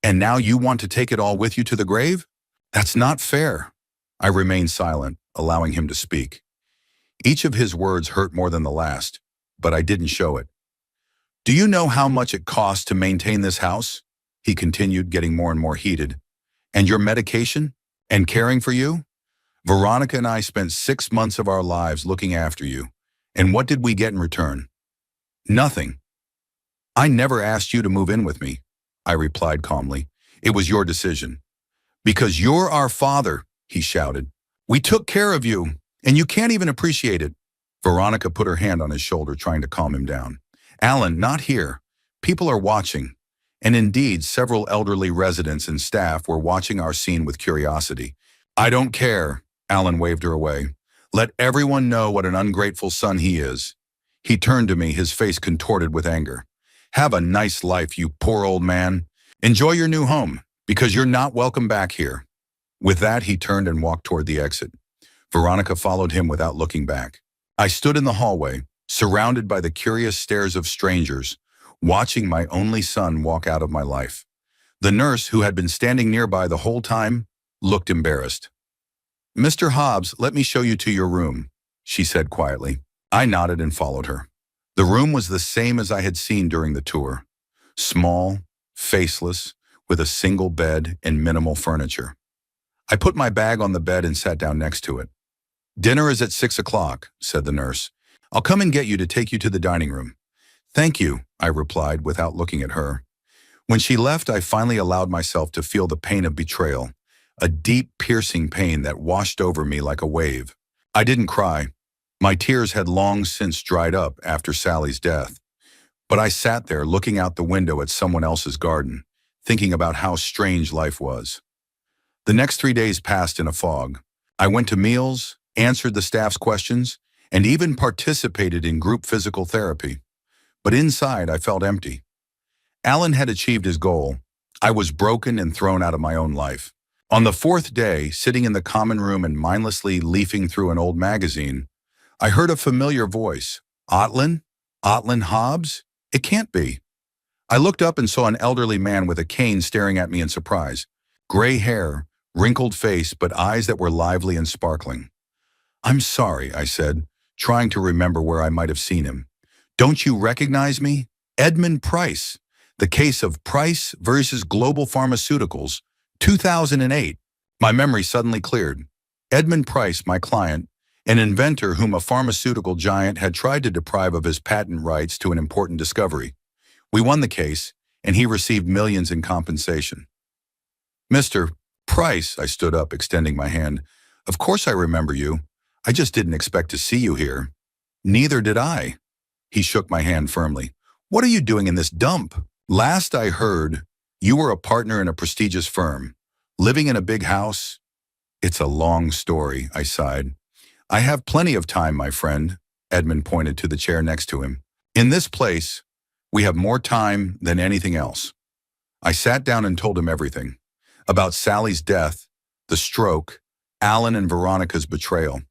A: And now you want to take it all with you to the grave? That's not fair. I remained silent, allowing him to speak. Each of his words hurt more than the last, but I didn't show it. Do you know how much it costs to maintain this house? He continued, getting more and more heated. And your medication? And caring for you? Veronica and I spent 6 months of our lives looking after you. And what did we get in return? Nothing. I never asked you to move in with me, I replied calmly. It was your decision. Because you're our father, he shouted. We took care of you, and you can't even appreciate it. Veronica put her hand on his shoulder, trying to calm him down. Alan, not here. People are watching. And indeed, several elderly residents and staff were watching our scene with curiosity. I don't care, Alan waved her away. Let everyone know what an ungrateful son he is. He turned to me, his face contorted with anger. Have a nice life, you poor old man. Enjoy your new home, because you're not welcome back here. With that, he turned and walked toward the exit. Veronica followed him without looking back. I stood in the hallway, surrounded by the curious stares of strangers, watching my only son walk out of my life. The nurse, who had been standing nearby the whole time, looked embarrassed. "Mr. Hobbs, let me show you to your room," she said quietly. I nodded and followed her. The room was the same as I had seen during the tour. Small, faceless, with a single bed and minimal furniture. I put my bag on the bed and sat down next to it. "Dinner is at 6 o'clock, said the nurse. "I'll come and get you to take you to the dining room." "Thank you," I replied without looking at her. When she left, I finally allowed myself to feel the pain of betrayal, a deep, piercing pain that washed over me like a wave. I didn't cry. My tears had long since dried up after Sally's death. But I sat there looking out the window at someone else's garden, thinking about how strange life was. The next 3 days passed in a fog. I went to meals, answered the staff's questions, and even participated in group physical therapy. But inside, I felt empty. Alan had achieved his goal. I was broken and thrown out of my own life. On the fourth day, sitting in the common room and mindlessly leafing through an old magazine, I heard a familiar voice. "Otlin? Otlin Hobbs? It can't be." I looked up and saw an elderly man with a cane staring at me in surprise. Gray hair, wrinkled face, but eyes that were lively and sparkling. "I'm sorry," I said, trying to remember where I might have seen him. "Don't you recognize me? Edmund Price. The case of Price versus Global Pharmaceuticals, 2008. My memory suddenly cleared. Edmund Price, my client, an inventor whom a pharmaceutical giant had tried to deprive of his patent rights to an important discovery. We won the case, and he received millions in compensation. "Mr. Price," I stood up, extending my hand. "Of course I remember you. I just didn't expect to see you here." "Neither did I." He shook my hand firmly. "What are you doing in this dump? Last I heard, you were a partner in a prestigious firm, living in a big house." "It's a long story," I sighed. "I have plenty of time, my friend," Edmund pointed to the chair next to him. "In this place, we have more time than anything else." I sat down and told him everything. About Sally's death, the stroke, Alan and Veronica's betrayal.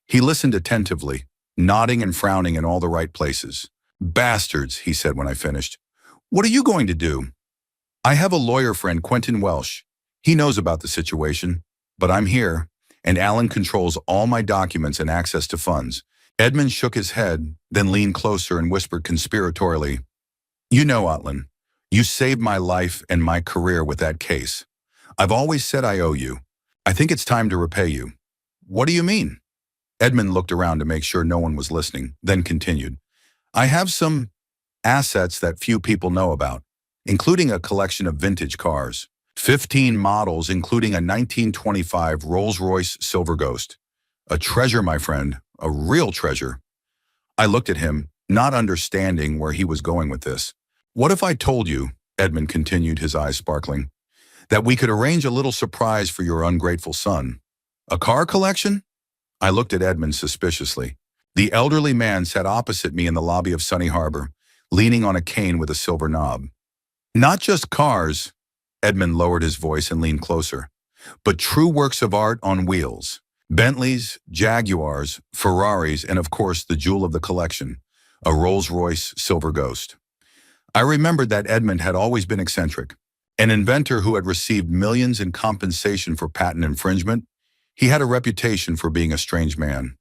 A: He listened attentively, nodding and frowning in all the right places. "Bastards," he said when I finished. "What are you going to do?" "I have a lawyer friend, Quentin Welsh. He knows about the situation, but I'm here, and Alan controls all my documents and access to funds." Edmund shook his head, then leaned closer and whispered conspiratorially, "You know, Otlin, you saved my life and my career with that case. I've always said I owe you. I think it's time to repay you." "What do you mean?" Edmund looked around to make sure no one was listening, then continued. "I have some assets that few people know about, including a collection of vintage cars. 15 models, including a 1925 Rolls-Royce Silver Ghost. A treasure, my friend, a real treasure." I looked at him, not understanding where he was going with this. "What if I told you," Edmund continued, his eyes sparkling, "that we could arrange a little surprise for your ungrateful son? A car collection?" I looked at Edmund suspiciously. The elderly man sat opposite me in the lobby of Sunny Harbor, leaning on a cane with a silver knob. "Not just cars," Edmund lowered his voice and leaned closer, "but true works of art on wheels. Bentleys, Jaguars, Ferraris, and of course the jewel of the collection, a Rolls-Royce Silver Ghost." I remembered that Edmund had always been eccentric. An inventor who had received millions in compensation for patent infringement, he had a reputation for being a strange man.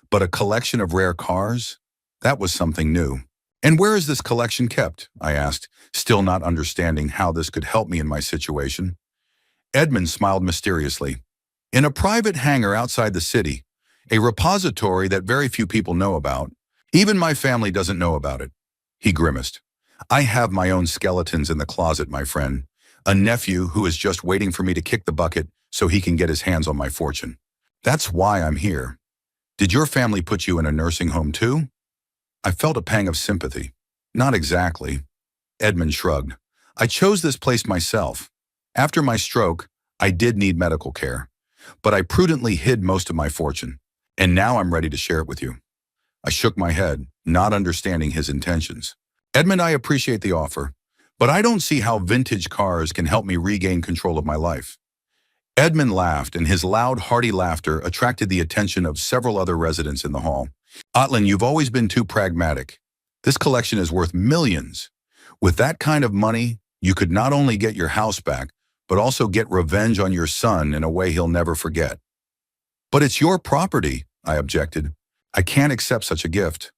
A: But a collection of rare cars? That was something new. "And where is this collection kept?" I asked, still not understanding how this could help me in my situation. Edmund smiled mysteriously. "In a private hangar outside the city, a repository that very few people know about. Even my family doesn't know about it." He grimaced. "I have my own skeletons in the closet, my friend. A nephew who is just waiting for me to kick the bucket so he can get his hands on my fortune. That's why I'm here. Did your family put you in a nursing home too?" I felt a pang of sympathy. "Not exactly." Edmund shrugged. "I chose this place myself. After my stroke, I did need medical care, but I prudently hid most of my fortune, and now I'm ready to share it with you." I shook my head, not understanding his intentions. "Edmund, I appreciate the offer, but I don't see how vintage cars can help me regain control of my life." Edmund laughed, and his loud, hearty laughter attracted the attention of several other residents in the hall. "Otlin, you've always been too pragmatic. This collection is worth millions. With that kind of money, You could not only get your house back, but also get revenge on your son in a way he'll never forget. But it's your property, I objected. I can't accept such a gift.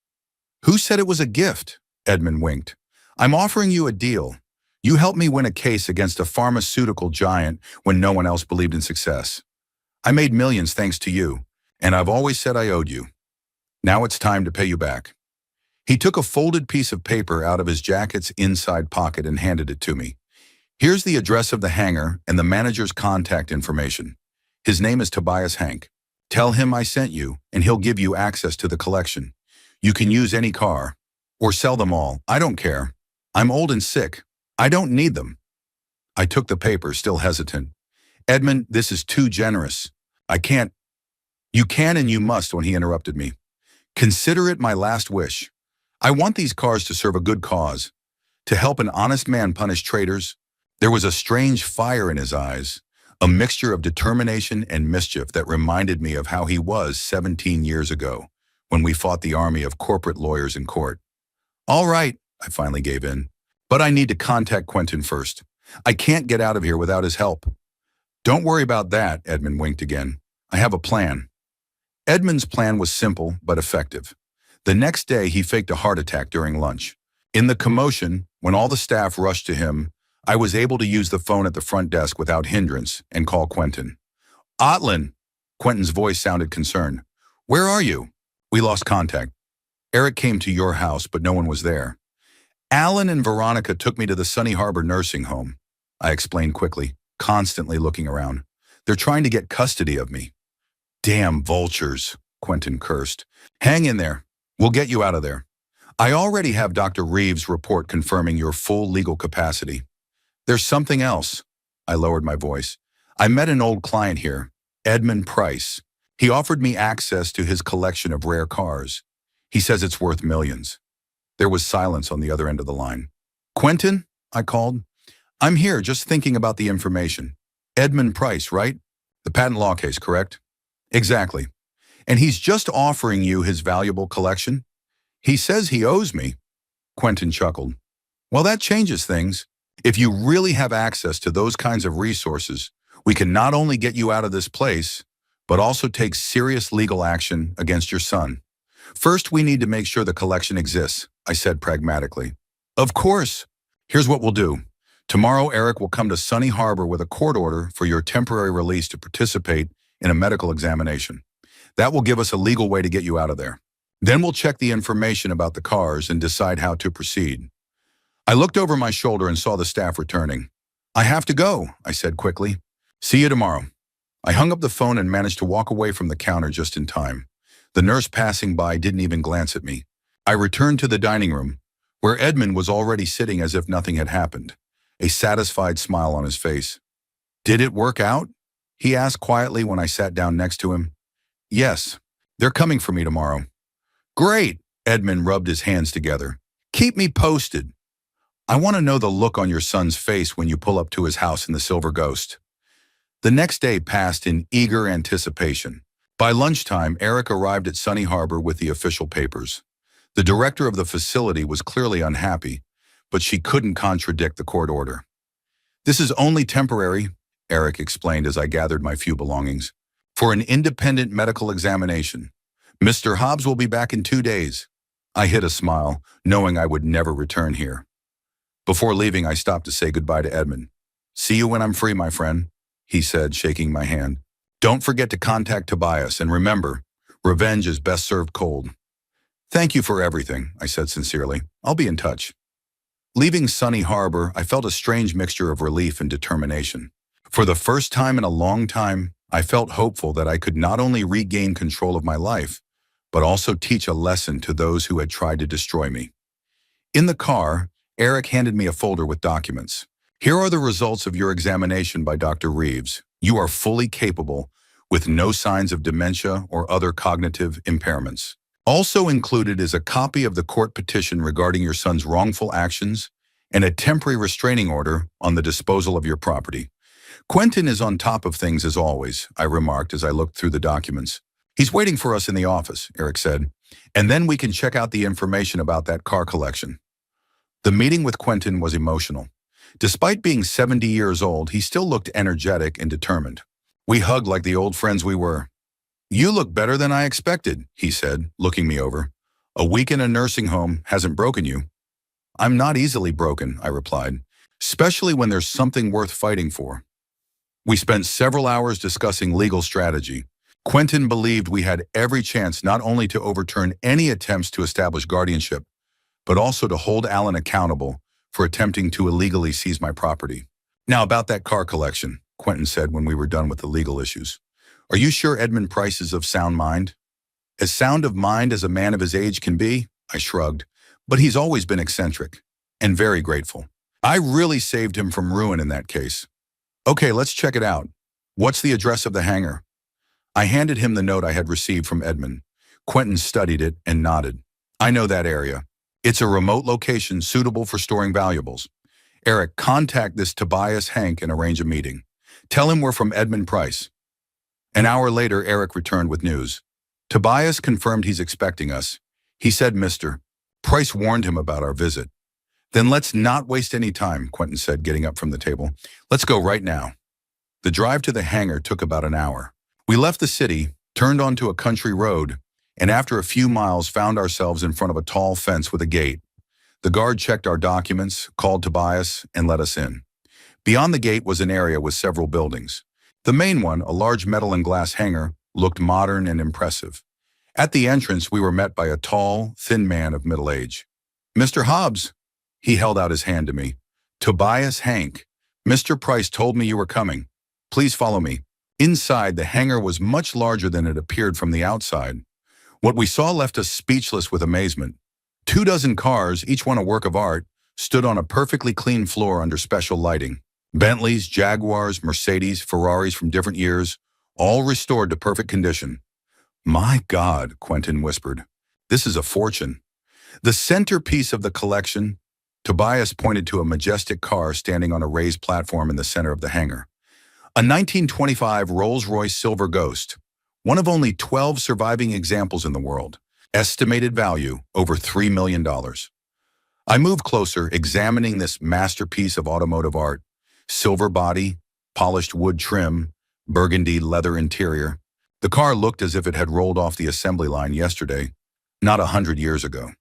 A: Who said it was a gift? Edmund winked. I'm offering you a deal. You helped me win a case against a pharmaceutical giant when no one else believed in success. I made millions thanks to you, and I've always said I owed you. Now it's time to pay you back. He took a folded piece of paper out of his jacket's inside pocket and handed it to me. Here's the address of the hangar and the manager's contact information. His name is Tobias Hank. Tell him I sent you, and he'll give you access to the collection. You can use any car, or sell them all. I don't care. I'm old and sick. I don't need them. I took the paper, still hesitant. Edmund, this is too generous. I can't. You can and you must, when he interrupted me. Consider it my last wish. I want these cars to serve a good cause, to help an honest man punish traitors. There was a strange fire in his eyes, a mixture of determination and mischief that reminded me of how he was 17 years ago, when we fought the army of corporate lawyers in court. All right, I finally gave in. But I need to contact Quentin first. I can't get out of here without his help. Don't worry about that, Edmund winked again. I have a plan. Edmund's plan was simple but effective. The next day, he faked a heart attack during lunch. In the commotion, when all the staff rushed to him, I was able to use the phone at the front desk without hindrance and call Quentin. Otlin! Quentin's voice sounded concerned. Where are you? We lost contact. Eric came to your house, but no one was there. Alan and Veronica took me to the Sunny Harbor nursing home, I explained quickly, constantly looking around. They're trying to get custody of me. Damn vultures, Quentin cursed. Hang in there. We'll get you out of there. I already have Dr. Reeves' report confirming your full legal capacity. There's something else. I lowered my voice. I met an old client here, Edmund Price. He offered me access to his collection of rare cars. He says it's worth millions. There was silence on the other end of the line. Quentin, I called. I'm here just thinking about the information. Edmund Price, right? The patent law case, correct? Exactly. And he's just offering you his valuable collection? He says he owes me. Quentin chuckled. Well, that changes things. If you really have access to those kinds of resources, we can not only get you out of this place, but also take serious legal action against your son. First, we need to make sure the collection exists, I said pragmatically. Of course. Here's what we'll do. Tomorrow, Eric will come to Sunny Harbor with a court order for your temporary release to participate in a medical examination. That will give us a legal way to get you out of there. Then we'll check the information about the cars and decide how to proceed. I looked over my shoulder and saw the staff returning. I have to go, I said quickly. See you tomorrow. I hung up the phone and managed to walk away from the counter just in time. The nurse passing by didn't even glance at me. I returned to the dining room, where Edmund was already sitting as if nothing had happened, a satisfied smile on his face. Did it work out? He asked quietly when I sat down next to him. Yes, they're coming for me tomorrow. Great, Edmund rubbed his hands together. Keep me posted. I want to know the look on your son's face when you pull up to his house in the Silver Ghost. The next day passed in eager anticipation. By lunchtime, Eric arrived at Sunny Harbor with the official papers. The director of the facility was clearly unhappy, but she couldn't contradict the court order. This is only temporary, Eric explained as I gathered my few belongings, for an independent medical examination. Mr. Hobbs will be back in 2 days. I hid a smile, knowing I would never return here. Before leaving, I stopped to say goodbye to Edmund. See you when I'm free, my friend, he said, shaking my hand. Don't forget to contact Tobias, and remember, revenge is best served cold. Thank you for everything, I said sincerely. I'll be in touch. Leaving Sunny Harbor, I felt a strange mixture of relief and determination. For the first time in a long time, I felt hopeful that I could not only regain control of my life, but also teach a lesson to those who had tried to destroy me. In the car, Eric handed me a folder with documents. Here are the results of your examination by Dr. Reeves. You are fully capable, with no signs of dementia or other cognitive impairments. Also included is a copy of the court petition regarding your son's wrongful actions and a temporary restraining order on the disposal of your property. Quentin is on top of things as always, I remarked as I looked through the documents. He's waiting for us in the office, Eric said, and then we can check out the information about that car collection. The meeting with Quentin was emotional. Despite being 70 years old, he still looked energetic and determined. We hugged like the old friends we were. "You look better than I expected," he said, looking me over. "A week in a nursing home hasn't broken you." "I'm not easily broken," I replied, "especially when there's something worth fighting for." We spent several hours discussing legal strategy. Quentin believed we had every chance not only to overturn any attempts to establish guardianship, but also to hold Alan accountable for attempting to illegally seize my property. "Now about that car collection," Quentin said when we were done with the legal issues. "Are you sure Edmund Price is of sound mind?" "As sound of mind as a man of his age can be," I shrugged, "but he's always been eccentric and very grateful. I really saved him from ruin in that case." "Okay, let's check it out. What's the address of the hangar?" I handed him the note I had received from Edmund. Quentin studied it and nodded. "I know that area. It's a remote location suitable for storing valuables. Eric, contact this Tobias Hank and arrange a meeting. Tell him we're from Edmund Price." An hour later, Eric returned with news. Tobias confirmed he's expecting us. He said Mr. Price warned him about our visit. "Then let's not waste any time," Quentin said, getting up from the table. "Let's go right now." The drive to the hangar took about an hour. We left the city, turned onto a country road, and after a few miles found ourselves in front of a tall fence with a gate. The guard checked our documents, called Tobias, and let us in. Beyond the gate was an area with several buildings. The main one, a large metal and glass hangar, looked modern and impressive. At the entrance, we were met by a tall, thin man of middle age. "Mr. Hobbs." He held out his hand to me. "Tobias Hank. Mr. Price told me you were coming. Please follow me." Inside, the hangar was much larger than it appeared from the outside. What we saw left us speechless with amazement. 24 cars, each one a work of art, stood on a perfectly clean floor under special lighting. Bentleys, Jaguars, Mercedes, Ferraris from different years, all restored to perfect condition. "My God," Quentin whispered, "this is a fortune." The centerpiece of the collection, Tobias pointed to a majestic car standing on a raised platform in the center of the hangar. A 1925 Rolls-Royce Silver Ghost, one of only 12 surviving examples in the world. Estimated value, over $3 million. I moved closer, examining this masterpiece of automotive art. Silver body, polished wood trim, burgundy leather interior. The car looked as if it had rolled off the assembly line yesterday, not 100 years ago.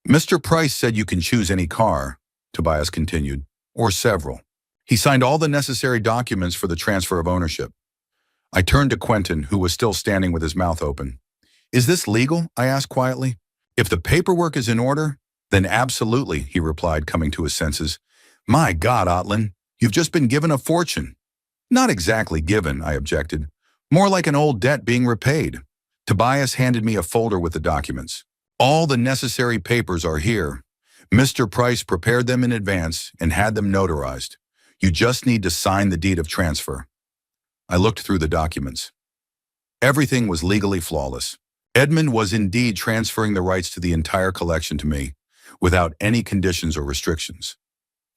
A: "Mr. Price said you can choose any car," Tobias continued, "or several. He signed all the necessary documents for the transfer of ownership." I turned to Quentin, who was still standing with his mouth open. "Is this legal?" I asked quietly. "If the paperwork is in order, then absolutely," he replied, coming to his senses. "My God, Otlin, you've just been given a fortune." "Not exactly given," I objected. "More like an old debt being repaid." Tobias handed me a folder with the documents. "All the necessary papers are here. Mr. Price prepared them in advance and had them notarized. You just need to sign the deed of transfer." I looked through the documents. Everything was legally flawless. Edmund was indeed transferring the rights to the entire collection to me, without any conditions or restrictions.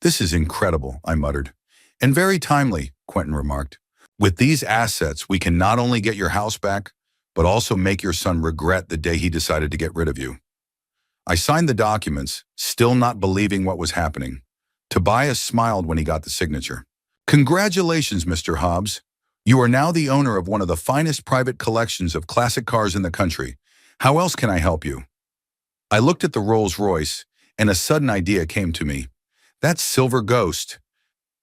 A: "This is incredible," I muttered. "And very timely," Quentin remarked. "With these assets, we can not only get your house back, but also make your son regret the day he decided to get rid of you." I signed the documents, still not believing what was happening. Tobias smiled when he got the signature. "Congratulations, Mr. Hobbs. You are now the owner of one of the finest private collections of classic cars in the country. How else can I help you?" I looked at the Rolls-Royce, and a sudden idea came to me. "That Silver Ghost.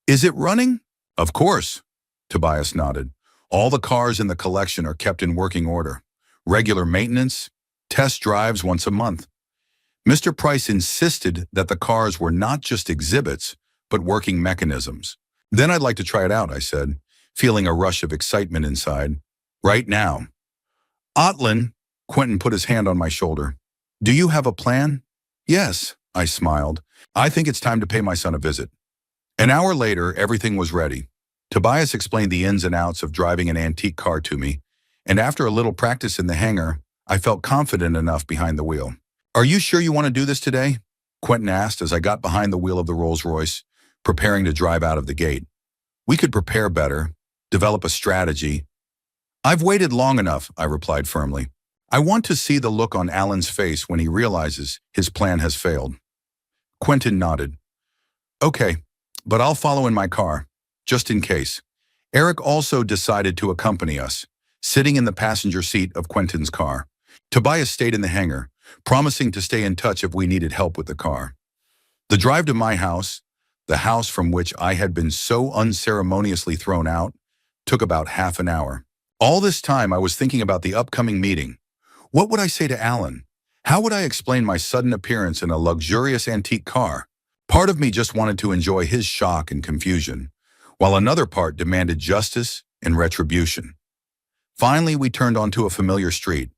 A: Is it running?" "Of course," Tobias nodded. "All the cars in the collection are kept in working order. Regular maintenance, test drives once a month. Mr. Price insisted that the cars were not just exhibits, but working mechanisms." "Then I'd like to try it out," I said, feeling a rush of excitement inside. "Right now." "Otlin," Quentin put his hand on my shoulder. "Do you have a plan?" "Yes," I smiled. "I think it's time to pay my son a visit." An hour later, everything was ready. Tobias explained the ins and outs of driving an antique car to me, and after a little practice in the hangar, I felt confident enough behind the wheel. "Are you sure you want to do this today?" Quentin asked as I got behind the wheel of the Rolls-Royce, preparing to drive out of the gate. "We could prepare better, develop a strategy." "I've waited long enough," I replied firmly. "I want to see the look on Alan's face when he realizes his plan has failed." Quentin nodded. "Okay, but I'll follow in my car, just in case. Eric also decided to accompany us, sitting in the passenger seat of Quentin's car. Tobias stayed in the hangar, promising to stay in touch if we needed help with the car. The drive to my house, the house from which I had been so unceremoniously thrown out, took about half an hour. All this time I was thinking about the upcoming meeting. What would I say to Alan? How would I explain my sudden appearance in a luxurious antique car? Part of me just wanted to enjoy his shock and confusion, while another part demanded justice and retribution. Finally, we turned onto a familiar street,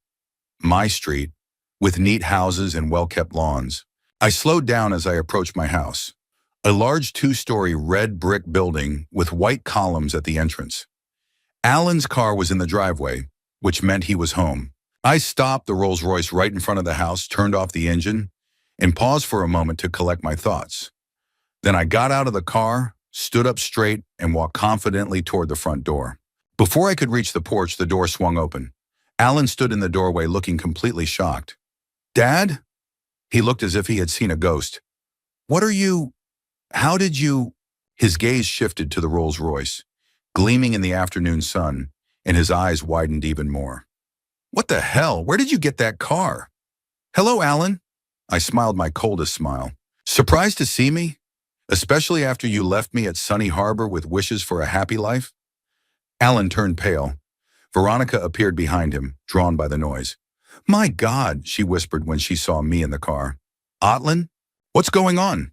A: my street, with neat houses and well-kept lawns. I slowed down as I approached my house, a large two-story red brick building with white columns at the entrance. Alan's car was in the driveway, which meant he was home. I stopped the Rolls-Royce right in front of the house, turned off the engine, and paused for a moment to collect my thoughts. Then I got out of the car, stood up straight, and walked confidently toward the front door. Before I could reach the porch, the door swung open. Alan stood in the doorway looking completely shocked. "Dad?" He looked as if he had seen a ghost. How did you?" His gaze shifted to the Rolls-Royce, gleaming in the afternoon sun, and his eyes widened even more. "What the hell? Where did you get that car?" "Hello, Alan." I smiled my coldest smile. "Surprised to see me? Especially after you left me at Sunny Harbor with wishes for a happy life?" Alan turned pale. Veronica appeared behind him, drawn by the noise. "My God," she whispered when she saw me in the car. "Otlin? What's going on?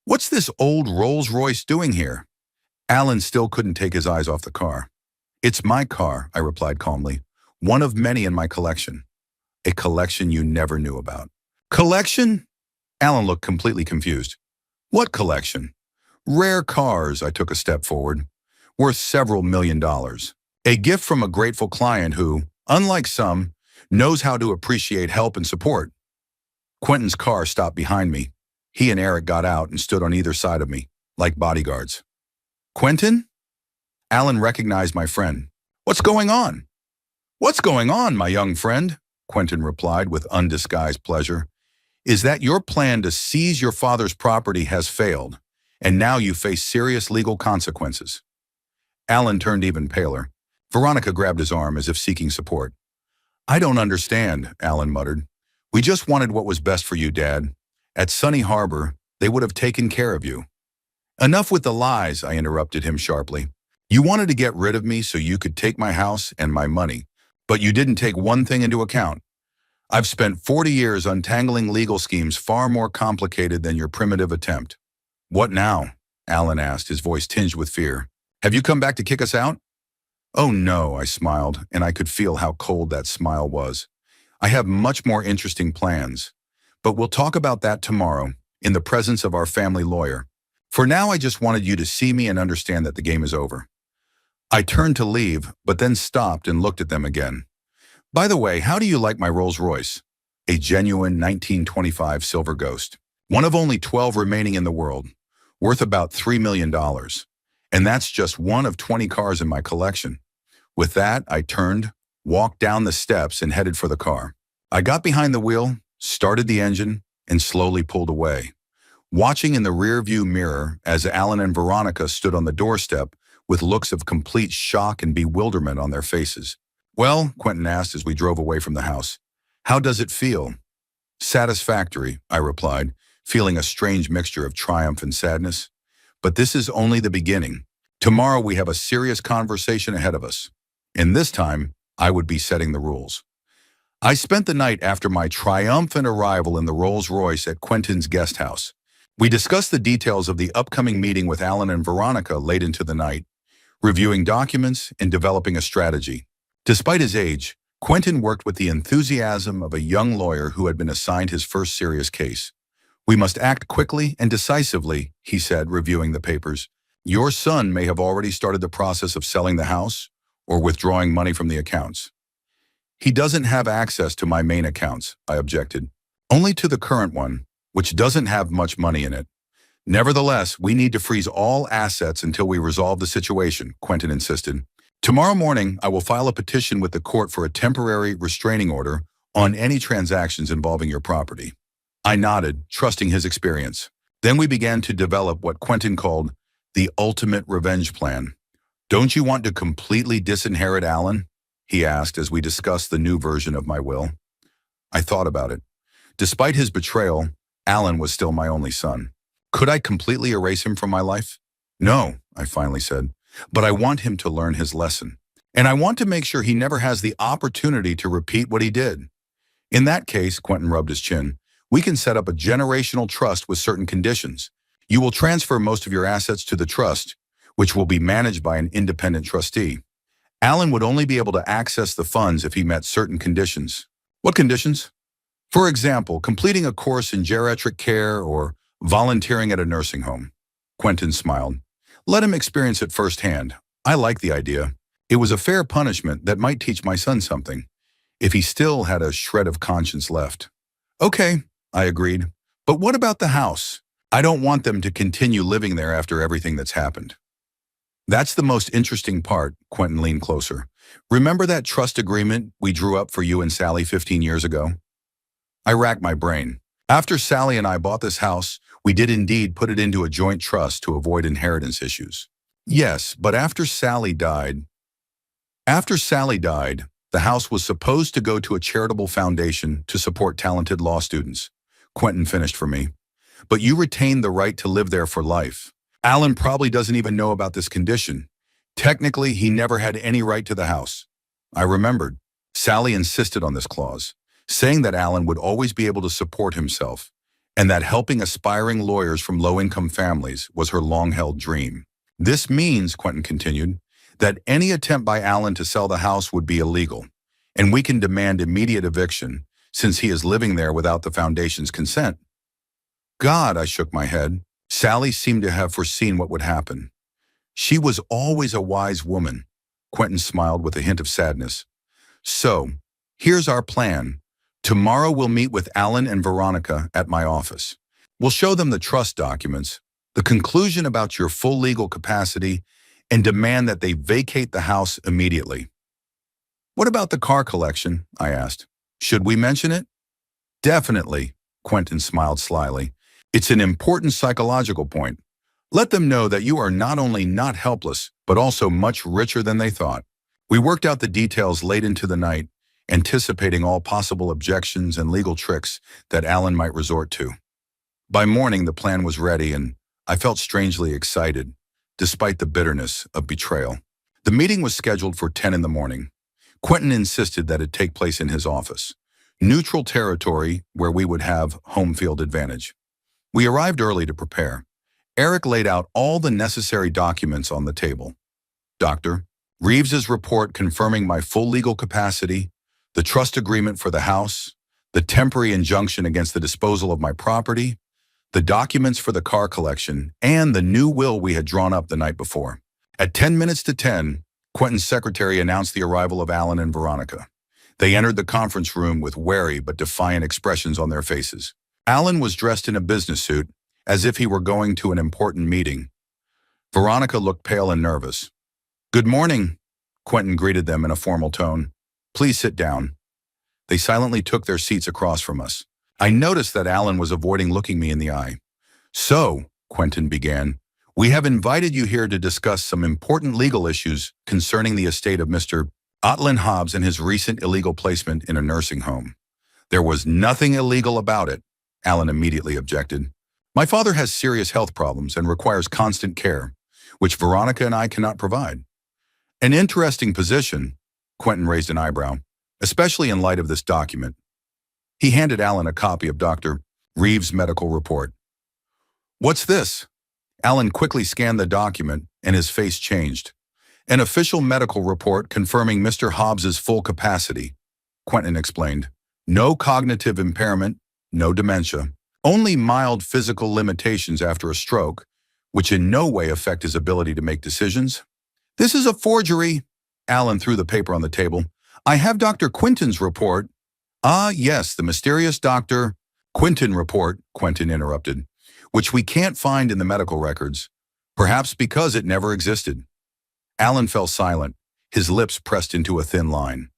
A: What's this old Rolls-Royce doing here?" Alan still couldn't take his eyes off the car. "It's my car," I replied calmly. "One of many in my collection. A collection you never knew about." "Collection?" Alan looked completely confused. "What collection?" "Rare cars," I took a step forward, "worth several $1,000,000. A gift from a grateful client who, unlike some, knows how to appreciate help and support." Quentin's car stopped behind me. He and Eric got out and stood on either side of me, like bodyguards. "Quentin?" Alan recognized my friend. "What's going on?" "What's going on, my young friend?" Quentin replied with undisguised pleasure. "Is that your plan to seize your father's property has failed, and now you face serious legal consequences." Alan turned even paler. Veronica grabbed his arm as if seeking support. "I don't understand," Alan muttered. "We just wanted what was best for you, Dad. At Sunny Harbor, they would have taken care of you." "Enough with the lies," I interrupted him sharply. "You wanted to get rid of me so you could take my house and my money, but you didn't take one thing into account. I've spent 40 years untangling legal schemes far more complicated than your primitive attempt." "What now?" Alan asked, his voice tinged with fear. "Have you come back to kick us out?" "Oh no," I smiled, and I could feel how cold that smile was. "I have much more interesting plans. But we'll talk about that tomorrow, in the presence of our family lawyer. For now, I just wanted you to see me and understand that the game is over." I turned to leave, but then stopped and looked at them again. "By the way, how do you like my Rolls-Royce?" A genuine 1925 Silver Ghost. One of only 12 remaining in the world, worth about $3 million. And that's just one of 20 cars in my collection. With that, I turned, walked down the steps, and headed for the car. I got behind the wheel, started the engine, and slowly pulled away, watching in the rearview mirror as Alan and Veronica stood on the doorstep with looks of complete shock and bewilderment on their faces. "Well," Quentin asked as we drove away from the house, "how does it feel?" "Satisfactory," I replied, feeling a strange mixture of triumph and sadness. "But this is only the beginning. Tomorrow we have a serious conversation ahead of us. And this time, I would be setting the rules." I spent the night after my triumphant arrival in the Rolls-Royce at Quentin's guest house. We discussed the details of the upcoming meeting with Alan and Veronica late into the night, reviewing documents and developing a strategy. Despite his age, Quentin worked with the enthusiasm of a young lawyer who had been assigned his first serious case. "We must act quickly and decisively," he said, reviewing the papers. "Your son may have already started the process of selling the house or withdrawing money from the accounts." "He doesn't have access to my main accounts," I objected. "Only to the current one, which doesn't have much money in it. Nevertheless, we need to freeze all assets until we resolve the situation," Quentin insisted. "Tomorrow morning, I will file a petition with the court for a temporary restraining order on any transactions involving your property." I nodded, trusting his experience. Then we began to develop what Quentin called The ultimate revenge plan. Don't you want to completely disinherit Alan? He asked as we discussed the new version of my will. I thought about it. Despite his betrayal, Alan was still my only son. Could I completely erase him from my life? No, I finally said, but I want him to learn his lesson. And I want to make sure he never has the opportunity to repeat what he did. In that case, Quentin rubbed his chin, we can set up a generational trust with certain conditions. You will transfer most of your assets to the trust, which will be managed by an independent trustee. Alan would only be able to access the funds if he met certain conditions. What conditions? For example, completing a course in geriatric care or volunteering at a nursing home. Quentin smiled. Let him experience it firsthand. I like the idea. It was a fair punishment that might teach my son something, if he still had a shred of conscience left. Okay, I agreed. But what about the house? I don't want them to continue living there after everything that's happened. That's the most interesting part, Quentin leaned closer. Remember that trust agreement we drew up for you and Sally 15 years ago? I racked my brain. After Sally and I bought this house, we did indeed put it into a joint trust to avoid inheritance issues. Yes, but after Sally died, the house was supposed to go to a charitable foundation to support talented law students. Quentin finished for me. But you retained the right to live there for life. Alan probably doesn't even know about this condition. Technically, he never had any right to the house. I remembered. Sally insisted on this clause, saying that Alan would always be able to support himself, and that helping aspiring lawyers from low-income families was her long-held dream. This means, Quentin continued, that any attempt by Alan to sell the house would be illegal, and we can demand immediate eviction since he is living there without the foundation's consent. God, I shook my head. Sally seemed to have foreseen what would happen. She was always a wise woman. Quentin smiled with a hint of sadness. So, here's our plan. Tomorrow we'll meet with Alan and Veronica at my office. We'll show them the trust documents, the conclusion about your full legal capacity, and demand that they vacate the house immediately. What about the car collection? I asked. Should we mention it? Definitely, Quentin smiled slyly. It's an important psychological point. Let them know that you are not only not helpless, but also much richer than they thought. We worked out the details late into the night, anticipating all possible objections and legal tricks that Alan might resort to. By morning, the plan was ready, and I felt strangely excited, despite the bitterness of betrayal. The meeting was scheduled for 10 in the morning. Quentin insisted that it take place in his office, neutral territory where we would have home field advantage. We arrived early to prepare. Eric laid out all the necessary documents on the table. Dr. Reeves's report confirming my full legal capacity, the trust agreement for the house, the temporary injunction against the disposal of my property, the documents for the car collection, and the new will we had drawn up the night before. At 10 minutes to 10, Quentin's secretary announced the arrival of Alan and Veronica. They entered the conference room with wary but defiant expressions on their faces. Alan was dressed in a business suit, as if he were going to an important meeting. Veronica looked pale and nervous. "Good morning," Quentin greeted them in a formal tone. "Please sit down." They silently took their seats across from us. I noticed that Alan was avoiding looking me in the eye. "So," Quentin began, "we have invited you here to discuss some important legal issues concerning the estate of Mr. Otlin Hobbs and his recent illegal placement in a nursing home." "There was nothing illegal about it," Alan immediately objected. "My father has serious health problems and requires constant care, which Veronica and I cannot provide." "An interesting position," Quentin raised an eyebrow, "especially in light of this document." He handed Alan a copy of Dr. Reeves's medical report. "What's this?" Alan quickly scanned the document and his face changed. "An official medical report confirming Mr. Hobbs's full capacity," Quentin explained. "No cognitive impairment, no dementia, only mild physical limitations after a stroke, which in no way affect his ability to make decisions." "This is a forgery." Alan threw the paper on the table. "I have Dr. Quinton's report." "Ah, yes, the mysterious Dr. Quinton report," Quentin interrupted, "which we can't find in the medical records, perhaps because it never existed." Alan fell silent, his lips pressed into a thin line.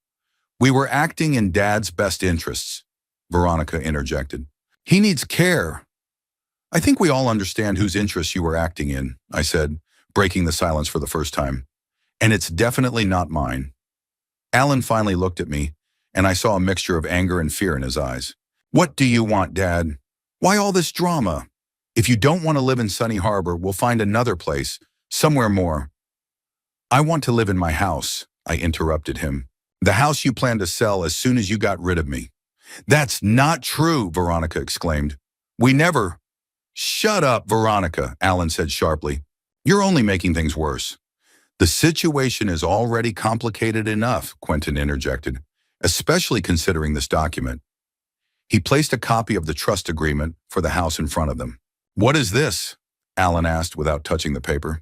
A: "We were acting in Dad's best interests," Veronica interjected. "He needs care." "I think we all understand whose interests you were acting in," I said. breaking the silence for the first time. And it's definitely not mine. Alan finally looked at me, and I saw a mixture of anger and fear in his eyes. What do you want, Dad? Why all this drama? If you don't want to live in Sunny Harbor, we'll find another place, somewhere more. I want to live in my house, I interrupted him. The house you plan to sell as soon as you got rid of me. That's not true, Veronica exclaimed. We never. Shut up, Veronica, Alan said sharply. You're only making things worse. The situation is already complicated enough, Quentin interjected, especially considering this document. He placed a copy of the trust agreement for the house in front of them. What is this? Alan asked without touching the paper.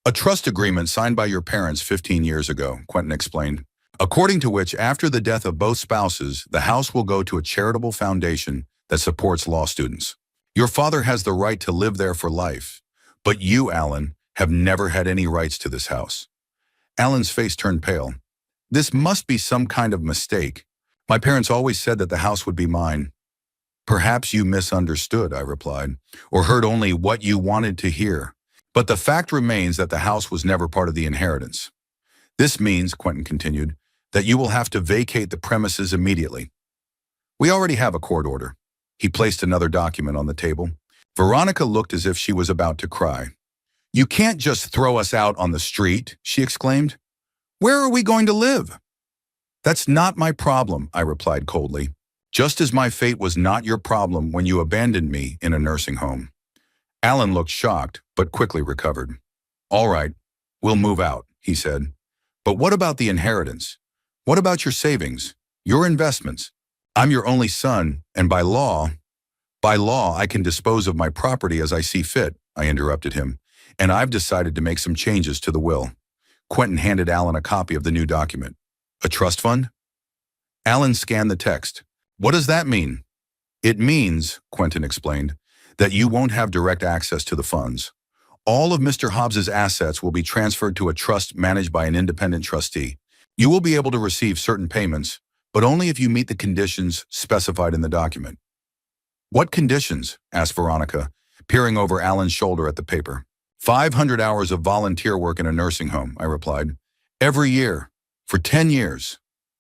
A: A trust agreement signed by your parents 15 years ago, Quentin explained, according to which after the death of both spouses, the house will go to a charitable foundation that supports law students. Your father has the right to live there for life, but you, Alan, have never had any rights to this house. Alan's face turned pale. This must be some kind of mistake. My parents always said that the house would be mine. Perhaps you misunderstood, I replied, or heard only what you wanted to hear. But the fact remains that the house was never part of the inheritance. This means, Quentin continued, that you will have to vacate the premises immediately. We already have a court order. He placed another document on the table. Veronica looked as if she was about to cry. You can't just throw us out on the street, she exclaimed. Where are we going to live? That's not my problem, I replied coldly, just as my fate was not your problem when you abandoned me in a nursing home. Alan looked shocked, but quickly recovered. All right, we'll move out, he said. But what about the inheritance? What about your savings, your investments? I'm your only son, and by law, I can dispose of my property as I see fit, I interrupted him, and I've decided to make some changes to the will. Quentin handed Alan a copy of the new document. A trust fund? Alan scanned the text. What does that mean? It means, Quentin explained, that you won't have direct access to the funds. All of Mr. Hobbs's assets will be transferred to a trust managed by an independent trustee. You will be able to receive certain payments, but only if you meet the conditions specified in the document. What conditions? Asked Veronica, peering over Alan's shoulder at the paper. 500 hours of volunteer work in a nursing home, I replied. Every year, for 10 years.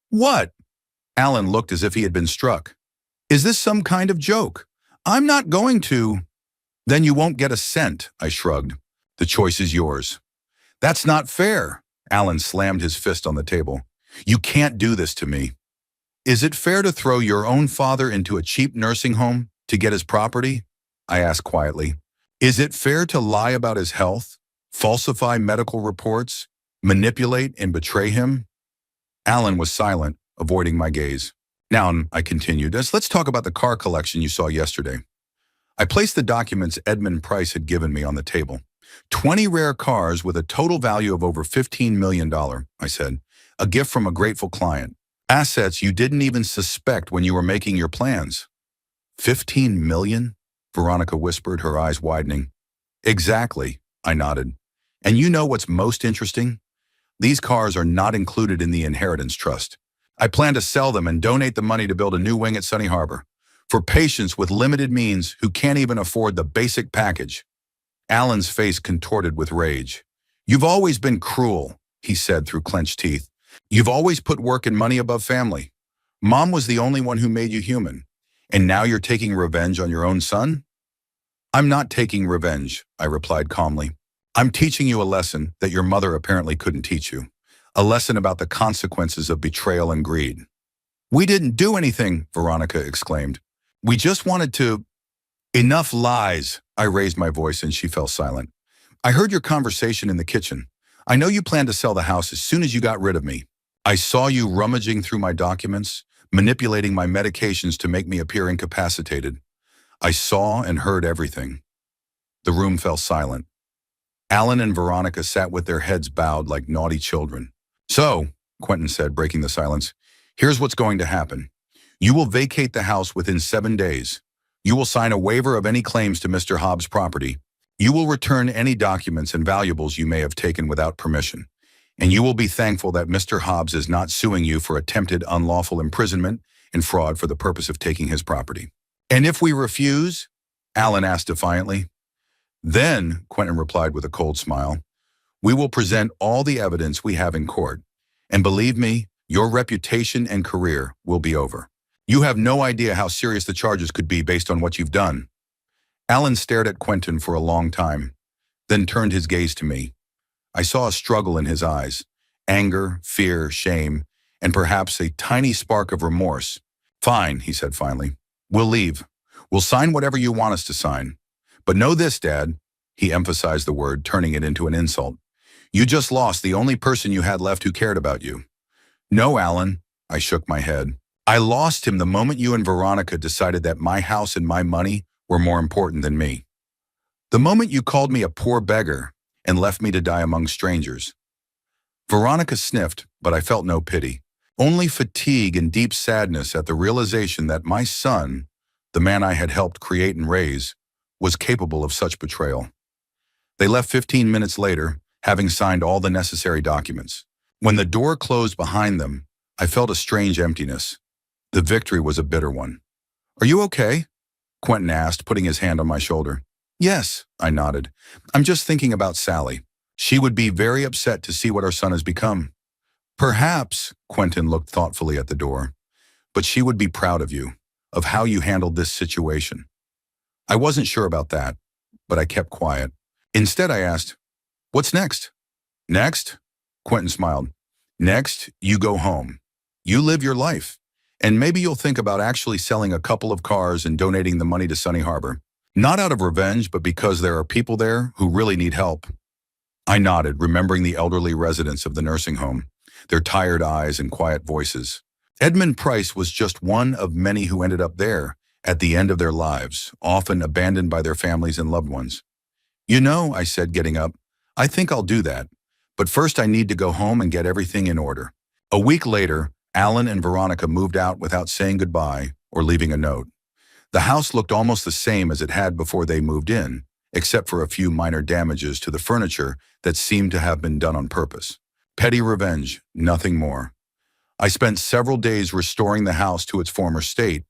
A: What? Alan looked as if he had been struck. Is this some kind of joke? I'm not going to. Then you won't get a cent, I shrugged. The choice is yours. That's not fair. Alan slammed his fist on the table. You can't do this to me. Is it fair to throw your own father into a cheap nursing home to get his property? I asked quietly. Is it fair to lie about his health, falsify medical reports, manipulate and betray him? Alan was silent, avoiding my gaze. Now, I continued, let's talk about the car collection you saw yesterday. I placed the documents Edmund Price had given me on the table. 20 rare cars with a total value of over $15 million, I said. A gift from a grateful client. Assets you didn't even suspect when you were making your plans. 15 million? Veronica whispered, her eyes widening. Exactly, I nodded. And you know what's most interesting? These cars are not included in the inheritance trust. I plan to sell them and donate the money to build a new wing at Sunny Harbor for patients with limited means who can't even afford the basic package. Alan's face contorted with rage. You've always been cruel, he said through clenched teeth. You've always put work and money above family. Mom was the only one who made you human. And now you're taking revenge on your own son? I'm not taking revenge, I replied calmly. I'm teaching you a lesson that your mother apparently couldn't teach you. A lesson about the consequences of betrayal and greed. We didn't do anything, Veronica exclaimed. We just wanted to... Enough lies, I raised my voice and she fell silent. I heard your conversation in the kitchen. I know you planned to sell the house as soon as you got rid of me. I saw you rummaging through my documents, manipulating my medications to make me appear incapacitated. I saw and heard everything. The room fell silent. Alan and Veronica sat with their heads bowed like naughty children. So, Quentin said, breaking the silence, here's what's going to happen. You will vacate the house within 7 days. You will sign a waiver of any claims to Mr. Hobbs' property. You will return any documents and valuables you may have taken without permission. And you will be thankful that Mr. Hobbs is not suing you for attempted unlawful imprisonment and fraud for the purpose of taking his property. And if we refuse? Alan asked defiantly. Then, Quentin replied with a cold smile, we will present all the evidence we have in court. And believe me, your reputation and career will be over. You have no idea how serious the charges could be based on what you've done. Alan stared at Quentin for a long time, then turned his gaze to me. I saw a struggle in his eyes, anger, fear, shame, and perhaps a tiny spark of remorse. Fine, he said finally. We'll leave. We'll sign whatever you want us to sign. But know this, Dad, he emphasized the word, turning it into an insult. You just lost the only person you had left who cared about you. No, Alan, I shook my head. I lost him the moment you and Veronica decided that my house and my money were more important than me. The moment you called me a poor beggar and left me to die among strangers. Veronica sniffed, but I felt no pity. Only fatigue and deep sadness at the realization that my son, the man I had helped create and raise, was capable of such betrayal. They left 15 minutes later, having signed all the necessary documents. When the door closed behind them, I felt a strange emptiness. The victory was a bitter one. Are you okay? Quentin asked, putting his hand on my shoulder. Yes, I nodded. I'm just thinking about Sally. She would be very upset to see what our son has become. Perhaps, Quentin looked thoughtfully at the door, but she would be proud of you, of how you handled this situation. I wasn't sure about that, but I kept quiet. Instead, I asked, what's next? Next? Quentin smiled. Next, you go home. You live your life. And maybe you'll think about actually selling a couple of cars and donating the money to Sunny Harbor. Not out of revenge, but because there are people there who really need help. I nodded, remembering the elderly residents of the nursing home, their tired eyes and quiet voices. Edmund Price was just one of many who ended up there at the end of their lives, often abandoned by their families and loved ones. You know, I said, getting up, I think I'll do that. But first I need to go home and get everything in order. A week later, Alan and Veronica moved out without saying goodbye or leaving a note. The house looked almost the same as it had before they moved in, except for a few minor damages to the furniture that seemed to have been done on purpose. Petty revenge, nothing more. I spent several days restoring the house to its former state,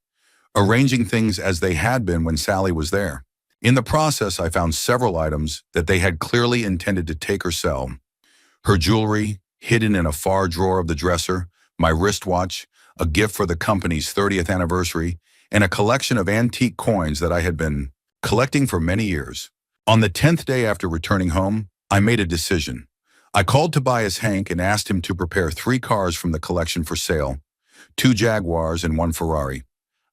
A: arranging things as they had been when Sally was there. In the process, I found several items that they had clearly intended to take or sell. Her jewelry, hidden in a far drawer of the dresser, my wristwatch, a gift for the company's 30th anniversary, and a collection of antique coins that I had been collecting for many years. On the 10th day after returning home, I made a decision. I called Tobias Hank and asked him to prepare 3 cars from the collection for sale, 2 Jaguars and 1 Ferrari.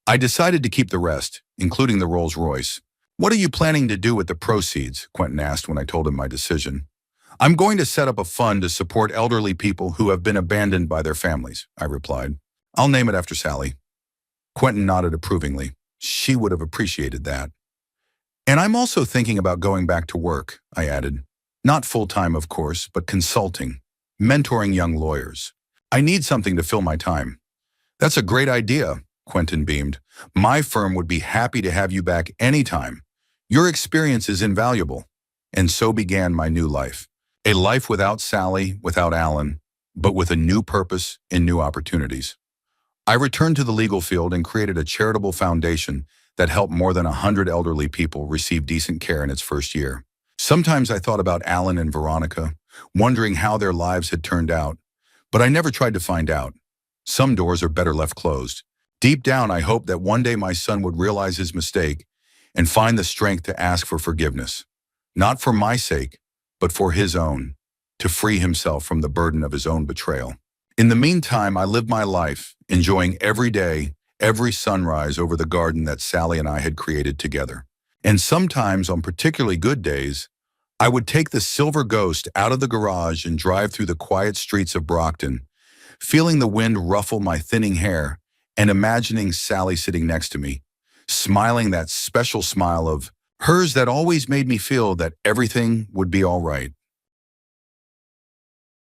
A: I decided to keep the rest, including the Rolls-Royce. What are you planning to do with the proceeds? Quentin asked when I told him my decision. I'm going to set up a fund to support elderly people who have been abandoned by their families, I replied. I'll name it after Sally. Quentin nodded approvingly. She would have appreciated that. And I'm also thinking about going back to work, I added. Not full-time, of course, but consulting, mentoring young lawyers. I need something to fill my time. That's a great idea, Quentin beamed. My firm would be happy to have you back anytime. Your experience is invaluable. And so began my new life. A life without Sally, without Alan, but with a new purpose and new opportunities. I returned to the legal field and created a charitable foundation that helped more than 100 elderly people receive decent care in its first year. Sometimes I thought about Alan and Veronica, wondering how their lives had turned out, but I never tried to find out. Some doors are better left closed. Deep down, I hoped that one day my son would realize his mistake and find the strength to ask for forgiveness. Not for my sake, but for his own, to free himself from the burden of his own betrayal. In the meantime, I lived my life, enjoying every day, every sunrise over the garden that Sally and I had created together. And sometimes, on particularly good days, I would take the silver ghost out of the garage and drive through the quiet streets of Brockton, feeling the wind ruffle my thinning hair and imagining Sally sitting next to me, smiling that special smile of hers that always made me feel that everything would be all right.